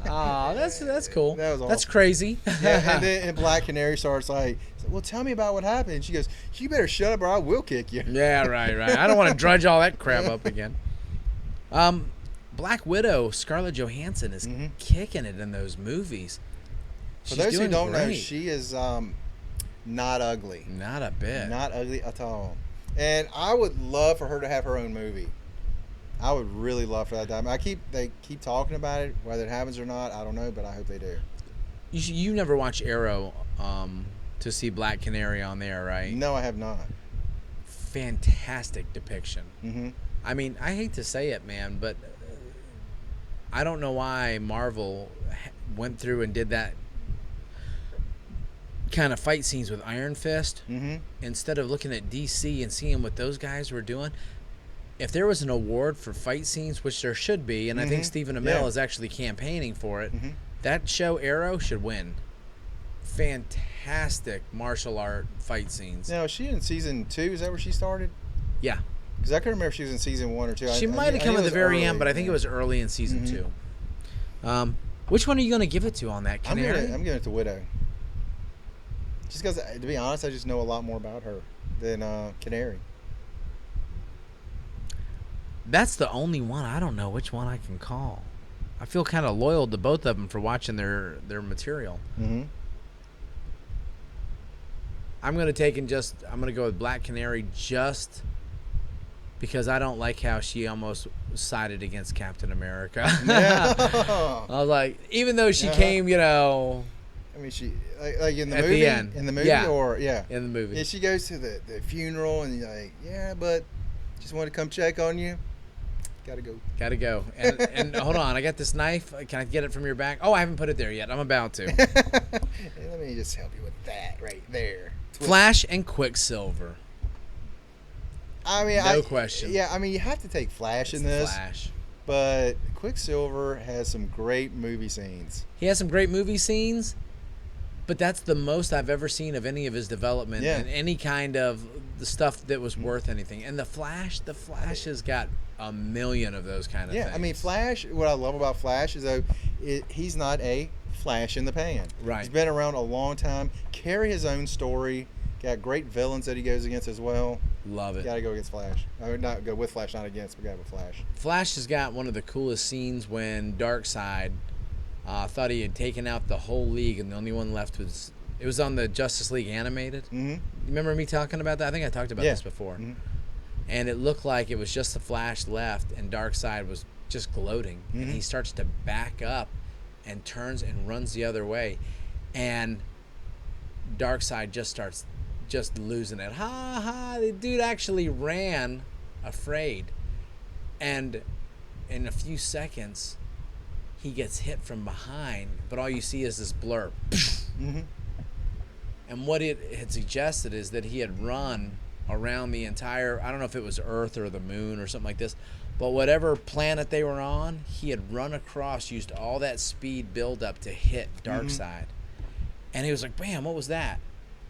S2: Oh, that's cool.
S1: That was awesome.
S2: That's crazy.
S1: Yeah, and Black Canary starts like, "Well, tell me about what happened." And she goes, "You better shut up, or I will kick you."
S2: Yeah, right. I don't want to drudge all that crap up again. Black Widow, Scarlett Johansson is kicking it in those movies.
S1: For
S2: She's
S1: those who
S2: doing
S1: don't know,
S2: great.
S1: she is not ugly.
S2: Not a bit.
S1: Not ugly at all. And I would love for her to have her own movie. I would really love for that to happen. They keep talking about it. Whether it happens or not, I don't know, but I hope they do.
S2: You never watch Arrow to see Black Canary on there, right?
S1: No, I have not.
S2: Fantastic depiction.
S1: Mm-hmm.
S2: I mean, I hate to say it, man, but I don't know why Marvel went through and did that kind of fight scenes with Iron Fist instead of looking at DC and seeing what those guys were doing. If there was an award for fight scenes, which there should be, and I think Stephen Amell is actually campaigning for it, that show Arrow should win. Fantastic martial art fight scenes.
S1: Now, is she in season 2? Is that where she started?
S2: Yeah.
S1: Because I couldn't remember if she was in season 1 or 2.
S2: She might have come at the very end, but I think it was early in season 2. Which one are you going to give it to on that, Canary?
S1: I'm giving it to Widow. Just because, to be honest, I just know a lot more about her than Canary.
S2: That's the only one. I don't know which one I can call. I feel kind of loyal to both of them for watching their material.
S1: Mm-hmm.
S2: I'm going to go with Black Canary just because I don't like how she almost sided against Captain America.
S1: Yeah.
S2: I was like, even though she came,
S1: I mean, she like in the
S2: At the
S1: movie,
S2: end.
S1: in the movie,
S2: Yeah.
S1: or yeah,
S2: in the movie.
S1: yeah. She goes to the funeral, and you're like, yeah, but just wanted to come check on you. Gotta go.
S2: Gotta go. And hold on, I got this knife. Can I get it from your back? Oh, I haven't put it there yet. I'm about to.
S1: Let me just help you with that right there.
S2: Flash and Quicksilver.
S1: I mean,
S2: No question.
S1: Yeah, I mean, you have to take Flash in
S2: It's the
S1: this,
S2: Flash.
S1: but Quicksilver has some great movie scenes.
S2: He has some great movie scenes, but that's the most I've ever seen of any of his development
S1: Yeah.
S2: and any kind of the stuff that was worth anything. And the Flash has got a million of those kind of
S1: Yeah,
S2: things.
S1: I mean, Flash. What I love about Flash is though, he's not a flash in the pan.
S2: Right.
S1: He's been around a long time. Carry his own story. Got great villains that he goes against as well.
S2: Love it.
S1: Got to go against Flash. I would not go with Flash, not against, but got with Flash.
S2: Flash has got one of the coolest scenes when Darkseid thought he had taken out the whole league, and the only one left was it was on the Justice League animated.
S1: Mm-hmm.
S2: You remember me talking about that? I think I talked about
S1: Yeah.
S2: this before.
S1: Mm-hmm.
S2: And it looked like it was just the Flash left, and Darkseid was just gloating. And he starts to back up and turns and runs the other way, and Darkseid just starts just losing it. Ha ha! The dude actually ran afraid, and in a few seconds, he gets hit from behind. But all you see is this blur.
S1: Mm-hmm.
S2: And what it had suggested is that he had run around the entire, I don't know if it was Earth or the moon or something like this, but whatever planet they were on, he had run across, used all that speed buildup to hit Darkseid. And he was like, bam, what was that?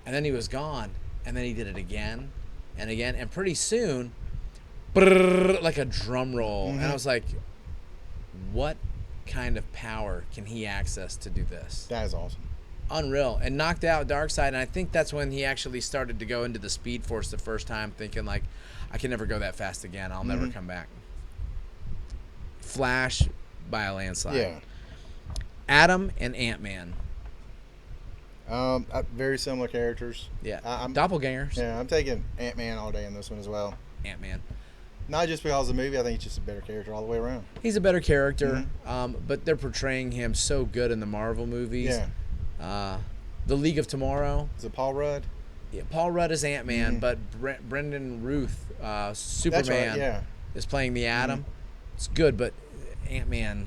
S2: And then he was gone. And then he did it again and again. And pretty soon, brrr, like a drum roll. And I was like, what kind of power can he access to do this?
S1: That is awesome.
S2: Unreal. And knocked out Darkseid, and I think that's when he actually started to go into the Speed Force the first time, thinking like, I can never go that fast again. I'll never come back. Flash by a landslide.
S1: Yeah.
S2: Atom and Ant-Man.
S1: Very similar characters.
S2: Yeah.
S1: I'm
S2: Doppelgangers.
S1: Yeah, I'm taking Ant-Man all day in this one as well.
S2: Ant-Man.
S1: Not just because of the movie. I think he's just a better character all the way around.
S2: He's a better character, but they're portraying him so good in the Marvel movies.
S1: Yeah.
S2: The League of Tomorrow.
S1: Is it Paul Rudd?
S2: Yeah, Paul Rudd is Ant-Man, but Brendan Ruth, Superman,
S1: That's right. Yeah.
S2: is playing the Atom. It's good, but Ant-Man.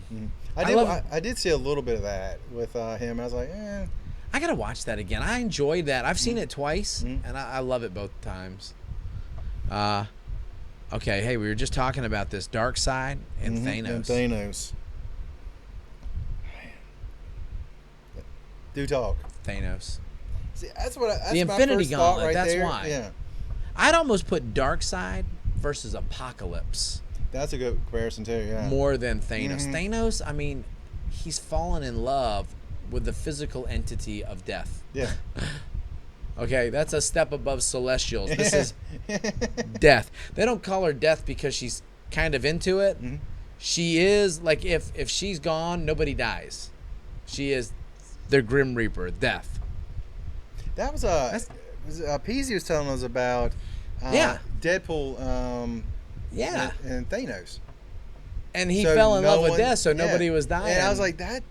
S1: I did see a little bit of that with him. I was like, eh.
S2: I gotta watch that again. I enjoyed that. I've seen it twice, and I love it both times. Okay, hey, we were just talking about this Darkseid and Thanos.
S1: And Thanos. Do talk.
S2: Thanos.
S1: See, that's what. That's
S2: The
S1: my
S2: Infinity
S1: first thought
S2: Gauntlet,
S1: right
S2: that's
S1: there.
S2: why.
S1: Yeah.
S2: I'd almost put Darkseid versus Apocalypse
S1: That's a good comparison too. Yeah.
S2: more than Thanos. Thanos, I mean, he's fallen in love with the physical entity of death.
S1: Yeah.
S2: Okay, that's a step above Celestials. This is death. They don't call her death because she's kind of into it. She is, like, if she's gone, nobody dies. She is their Grim Reaper, death.
S1: That was Peasy was telling us about.
S2: Yeah.
S1: Deadpool.
S2: Yeah.
S1: And Thanos.
S2: And he
S1: So
S2: fell in
S1: no
S2: love with
S1: one-
S2: death, so
S1: yeah.
S2: nobody was dying.
S1: And I was like, that.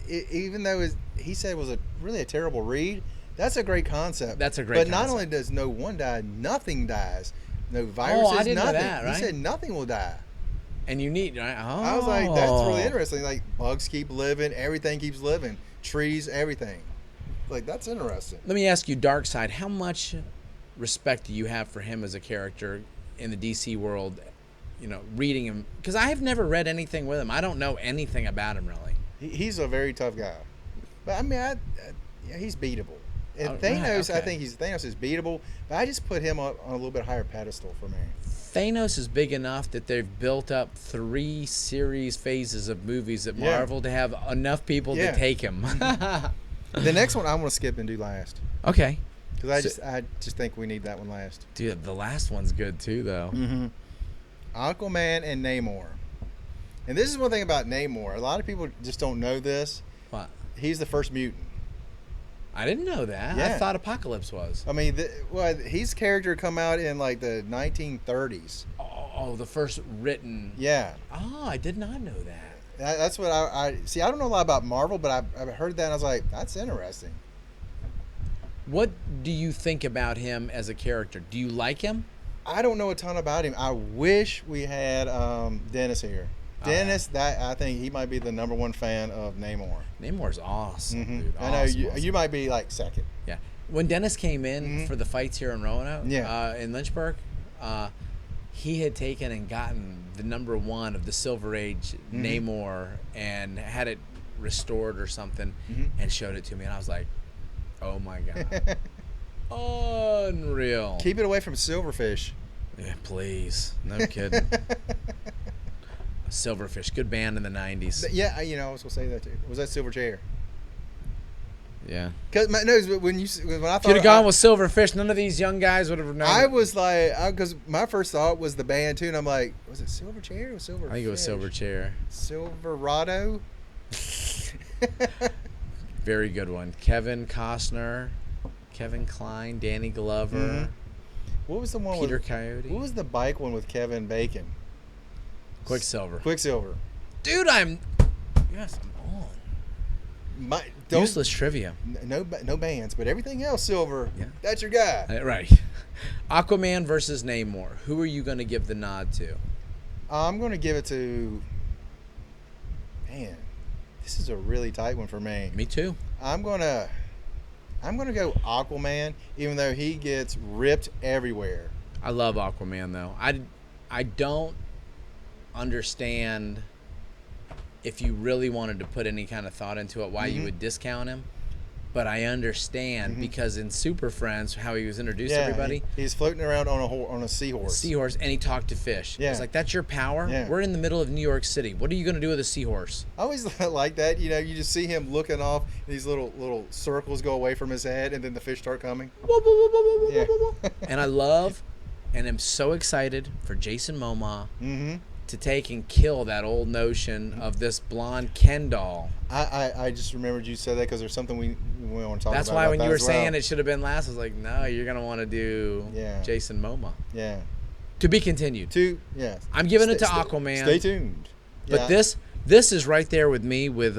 S1: Even though he said it was really a terrible read, that's a great concept.
S2: That's a great
S1: But not
S2: concept.
S1: only does no one die, nothing dies. No viruses,
S2: I didn't know
S1: nothing.
S2: that, right?
S1: He said nothing will die.
S2: And you need, right? Oh.
S1: I was like, that's really interesting. Like, bugs keep living, everything keeps living, trees, everything. Like, that's interesting.
S2: Let me ask you, Darkseid, how much respect do you have for him as a character in the DC world? You know, reading him, because I have never read anything with him. I don't know anything about him really.
S1: He's a very tough guy. But I mean, yeah, he's beatable. And
S2: Oh, right,
S1: Thanos, I
S2: okay.
S1: think Thanos is beatable, but I just put him on a little bit higher pedestal for me.
S2: Thanos is big enough that they've built up 3 series phases of movies at
S1: Yeah.
S2: Marvel to have enough people
S1: Yeah.
S2: to take him.
S1: The next one I'm going to skip and do last.
S2: Okay.
S1: Because I just think we need that one last.
S2: Dude, the last one's good too, though.
S1: Aquaman and Namor. And this is one thing about Namor. A lot of people just don't know this.
S2: What?
S1: He's the first mutant.
S2: I didn't know that. I
S1: Yeah.
S2: thought Apocalypse was.
S1: I mean, his character come out in like the 1930s.
S2: Oh, the first written.
S1: Yeah.
S2: Oh, I did not know that.
S1: That's what I see. I don't know a lot about Marvel, but I've heard that and I was like, that's interesting.
S2: What do you think about him as a character? Do you like him?
S1: I don't know a ton about him. I wish we had Dennis here. Dennis, that I think he might be the number one fan of Namor.
S2: Namor's awesome, dude.
S1: I know
S2: Awesome,
S1: you.
S2: awesome.
S1: You might be like second.
S2: Yeah. When Dennis came in for the fights here in Roanoke,
S1: Yeah.
S2: in Lynchburg, he had taken and gotten the number one of the Silver Age Namor and had it restored or something and showed it to me. And I was like, oh my God. Unreal.
S1: Keep it away from Silverfish.
S2: Yeah, please. No kidding. Silverfish, good band in the 90s.
S1: Yeah, I was gonna say that too. Was that Silverchair?
S2: Yeah.
S1: Cause when I thought
S2: If you'd have gone with Silverfish, none of these young guys would have known.
S1: I was like, because my first thought was the band too, and I'm like, was it Silverchair or Silverfish?
S2: I think it was Silverchair.
S1: Silverado.
S2: Very good one. Kevin Costner, Kevin Kline, Danny Glover,
S1: What was the one
S2: Peter
S1: with
S2: Coyote.
S1: What was the bike one with Kevin Bacon?
S2: Quicksilver.
S1: Dude,
S2: Yes, I'm on.
S1: don't,
S2: Useless trivia.
S1: no bands, but everything else silver.
S2: Yeah.
S1: That's your guy.
S2: Right. Aquaman versus Namor. Who are you going to give the nod to?
S1: I'm going to give it to. Man, this is a really tight one for me.
S2: Me too.
S1: I'm gonna go Aquaman, even though he gets ripped everywhere.
S2: I love Aquaman though. I don't understand if you really wanted to put any kind of thought into it why you would discount him. But I understand because in Super Friends, how he was introduced to everybody.
S1: He's floating around on a seahorse.
S2: Seahorse, and he talked to fish.
S1: Yeah.
S2: It's like, that's your power?
S1: Yeah.
S2: We're in the middle of New York City. What are you going to do with a seahorse?
S1: I always like that. You just see him looking off. These little circles go away from his head, and then the fish start coming. Yeah.
S2: And I love and am so excited for Jason Momoa
S1: Mm-hmm.
S2: to take and kill that old notion of this blonde Ken doll.
S1: I just remembered you said that because there's something we want to talk
S2: That's
S1: about.
S2: why
S1: about
S2: when
S1: that
S2: you were
S1: as well.
S2: saying it should have been last, I was like, no, you're going to want to do Jason Momoa.
S1: Yeah.
S2: To be continued. I'm giving it to Aquaman.
S1: Stay tuned.
S2: But this is right there with me with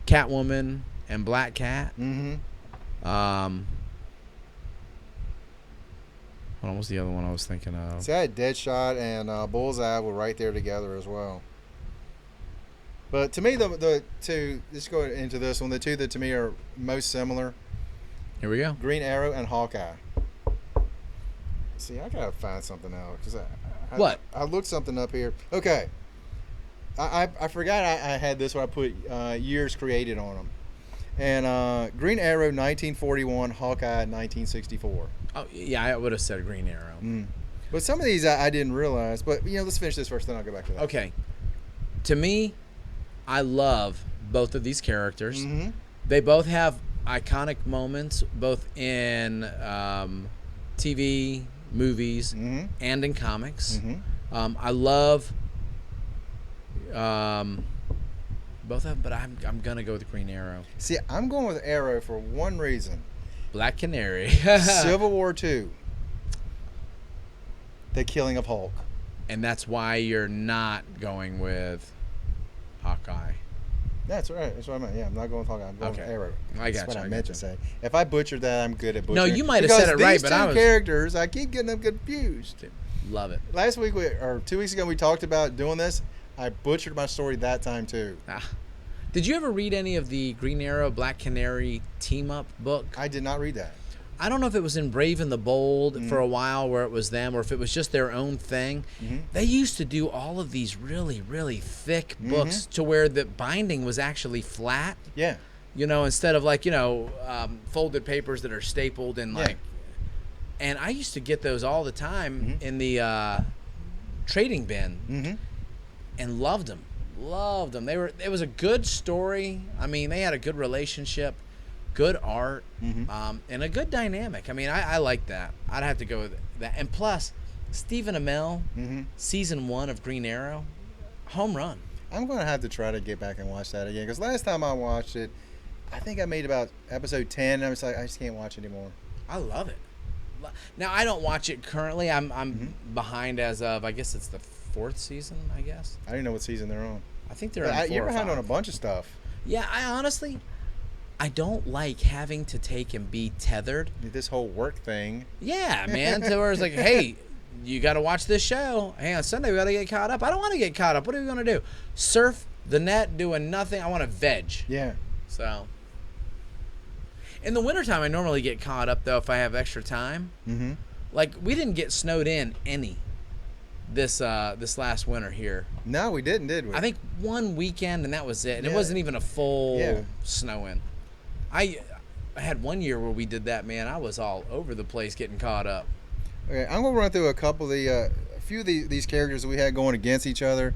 S2: Catwoman and Black Cat.
S1: Mm-hmm.
S2: What was the other one I was thinking of?
S1: See, I had Deadshot and Bullseye were right there together as well. But to me, the two, let's go into this one, the two that to me are most similar,
S2: Here we go.
S1: Green Arrow and Hawkeye. See, I got to find something else.
S2: What?
S1: I looked something up here. Okay. I forgot I had this where I put years created on them. And Green Arrow, 1941, Hawkeye, 1964.
S2: Oh, yeah, I would have said Green Arrow.
S1: But some of these I didn't realize. But, let's finish this first, then I'll go back to that.
S2: Okay. To me, I love both of these characters.
S1: Mm-hmm.
S2: They both have iconic moments, both in TV, movies, and in comics. I love both of them, but I'm gonna go with Green Arrow.
S1: See, I'm going with Arrow for one reason.
S2: Black Canary.
S1: Civil War II. The killing of Hulk.
S2: And that's why you're not going with Hawkeye.
S1: That's right. That's what I meant. Yeah, I'm not going with Hawkeye. I'm going with Arrow.
S2: I got
S1: That's what
S2: you.
S1: I meant to say. If I butchered that, I'm good at butchering.
S2: No, you might have said it right, but I was...
S1: These two characters, I keep getting them confused.
S2: Love it.
S1: Last week, or 2 weeks ago, we talked about doing this. I butchered my story that time, too.
S2: Did you ever read any of the Green Arrow, Black Canary team-up book?
S1: I did not read that.
S2: I don't know if it was in Brave and the Bold for a while where it was them, or if it was just their own thing. They used to do all of these really, really thick books to where the binding was actually flat.
S1: Yeah.
S2: Instead of folded papers that are stapled and and I used to get those all the time in the trading bin and loved them. It was a good story. I mean, they had a good relationship. Good art, and a good dynamic. I mean, I like that. I'd have to go with that. And plus, Stephen Amell, season 1 of Green Arrow, home run.
S1: I'm going to have to try to get back and watch that again. Because last time I watched it, I think I made about episode 10, and I was like, I just can't watch it anymore.
S2: I love it. Now, I don't watch it currently. I'm behind as of, I guess it's the 4th season, I guess.
S1: I didn't know what season they're on.
S2: I think they're
S1: But
S2: on 4
S1: you're
S2: or
S1: behind on a
S2: 5.
S1: bunch of stuff.
S2: Yeah, I don't like having to take and be tethered.
S1: This whole work thing.
S2: Yeah, man. To where it's like, hey, you got to watch this show. Hey, on Sunday we got to get caught up. I don't want to get caught up. What are we gonna do? Surf the net, doing nothing. I want to veg.
S1: Yeah.
S2: So, in the wintertime, I normally get caught up though if I have extra time.
S1: Mm-hmm.
S2: Like we didn't get snowed in any this last winter here.
S1: No, we didn't, did we?
S2: I think one weekend and that was it. And
S1: Yeah.
S2: it wasn't even a full
S1: Yeah.
S2: snow in. I had one year where we did that, man. I was all over the place getting caught up.
S1: Okay, I'm gonna run through a couple of a few of these characters that we had going against each other.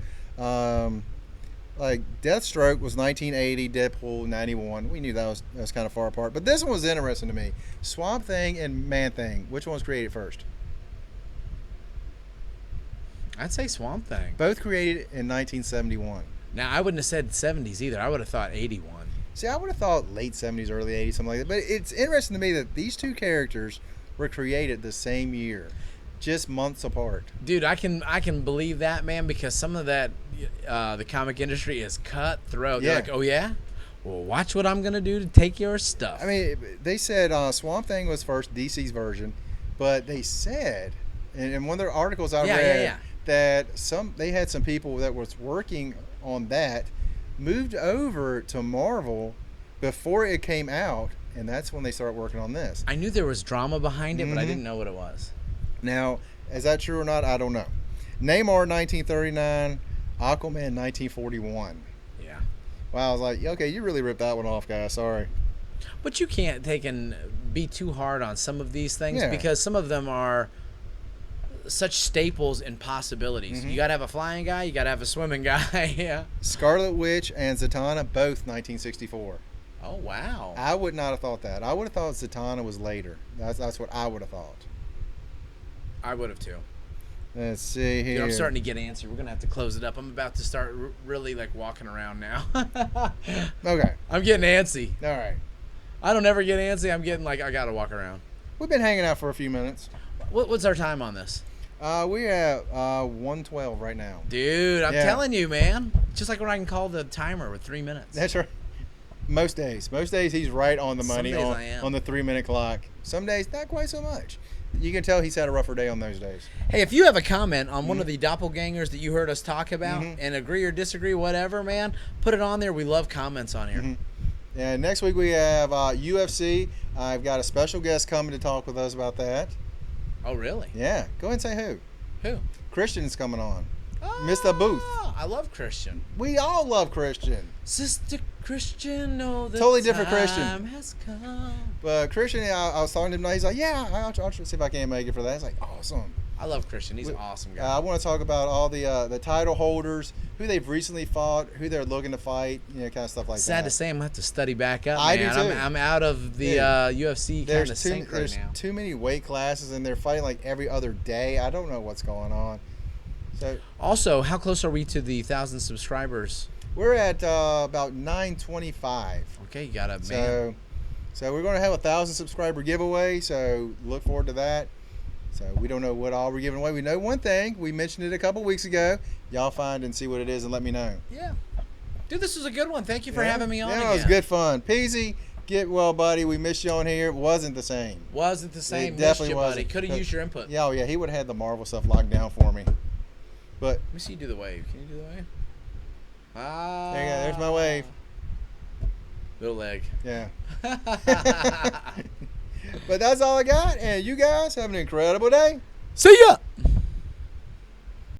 S1: Like Deathstroke was 1980, Deadpool 91. We knew that was kind of far apart, but this one was interesting to me. Swamp Thing and Man Thing. Which one was created first?
S2: I'd say Swamp Thing.
S1: Both created in 1971.
S2: Now, I wouldn't have said 70s either. I would have thought 81.
S1: See, I would have thought late 70s, early 80s, something like that. But it's interesting to me that these two characters were created the same year, just months apart.
S2: Dude, I can believe that, man, because some of that, the comic industry is cutthroat. They're
S1: Yeah.
S2: like, oh, yeah? Well, watch what I'm going to do to take your stuff.
S1: I mean, they said Swamp Thing was first DC's version, but they said, in one of their articles I read, that they had some people that was working on that moved over to Marvel before it came out, and that's when they started working on this.
S2: I knew there was drama behind it, but I
S1: Mhm.
S2: didn't know what it was.
S1: Now, is that true or not? I don't know. Namor 1939, Aquaman 1941.
S2: Yeah.
S1: Wow, I was like, okay, you really ripped that one off, guys. Sorry.
S2: But you can't take and be too hard on some of these things
S1: Yeah.
S2: because some of them are such staples and possibilities.
S1: Mhm.
S2: You got to have a flying guy, you got to have a swimming guy. Yeah.
S1: Scarlet Witch and Zatanna, both 1964.
S2: Oh, wow.
S1: I would not have thought that. I would have thought Zatanna was later. That's what I would have thought.
S2: I would have too.
S1: Let's see here.
S2: Dude, I'm starting to get antsy. We're going to have to close it up. I'm about to start really like walking around now.
S1: Okay.
S2: I'm getting antsy.
S1: All right.
S2: I don't ever get antsy. I'm getting like I got to walk around.
S1: We've been hanging out for a few minutes.
S2: What's our time on this?
S1: We're at 1:12 right now.
S2: Dude, I'm
S1: Yeah.
S2: telling you, man. Just like when I can call the timer with 3 minutes.
S1: That's right. Most days he's right on the
S2: Some
S1: money
S2: days I am.
S1: on the 3-minute clock. Some days not quite so much. You can tell he's had a rougher day on those days.
S2: Hey, if you have a comment on one of the doppelgangers that you heard us talk about
S1: Mhm.
S2: and agree or disagree, whatever, man, put it on there. We love comments on here.
S1: Mhm. And next week we have UFC. I've got a special guest coming to talk with us about that.
S2: Oh, really?
S1: Yeah, go ahead and say who.
S2: Who?
S1: Christian's coming on. Mr. Booth.
S2: I love Christian.
S1: We all love Christian.
S2: Sister Christian, no, the
S1: Totally different Christian.
S2: time has come.
S1: But Christian, I was talking to him tonight. He's like, yeah, I'll see if I can make it for that. It's like, awesome.
S2: I love Christian. He's an awesome guy.
S1: I want to talk about all the title holders, who they've recently fought, who they're looking to fight, kind of stuff like that.
S2: Sad to say, I'm going to have to study back up,
S1: I do
S2: man.
S1: too.
S2: I'm out of the UFC kind of sync right
S1: There's
S2: now.
S1: too many weight classes, and they're fighting like every other day. I don't know what's going on. So
S2: Also, how close are we to the 1,000 subscribers?
S1: we're at about 925.
S2: Okay, you got a man.
S1: So we're going to have a 1,000 subscriber giveaway. So look forward to that. So we don't know what all we're giving away. We know one thing. We mentioned it a couple weeks ago. Y'all find and see what it is and let me know.
S2: Yeah. Dude, this was a good one. Thank you for having me on
S1: Yeah,
S2: again.
S1: it was good fun. Peasy, get well, buddy. We missed you on here. It wasn't the same.
S2: Wasn't the same.
S1: It definitely
S2: Missed you, buddy.
S1: wasn't.
S2: Could have used your input.
S1: Yeah, oh yeah, he would have had the Marvel stuff locked down for me. But
S2: Let me see you do the wave. Can you do the wave? Ah.
S1: there you go. There's my wave.
S2: Little leg.
S1: Yeah. But that's all I got. And you guys have an incredible day.
S2: See ya!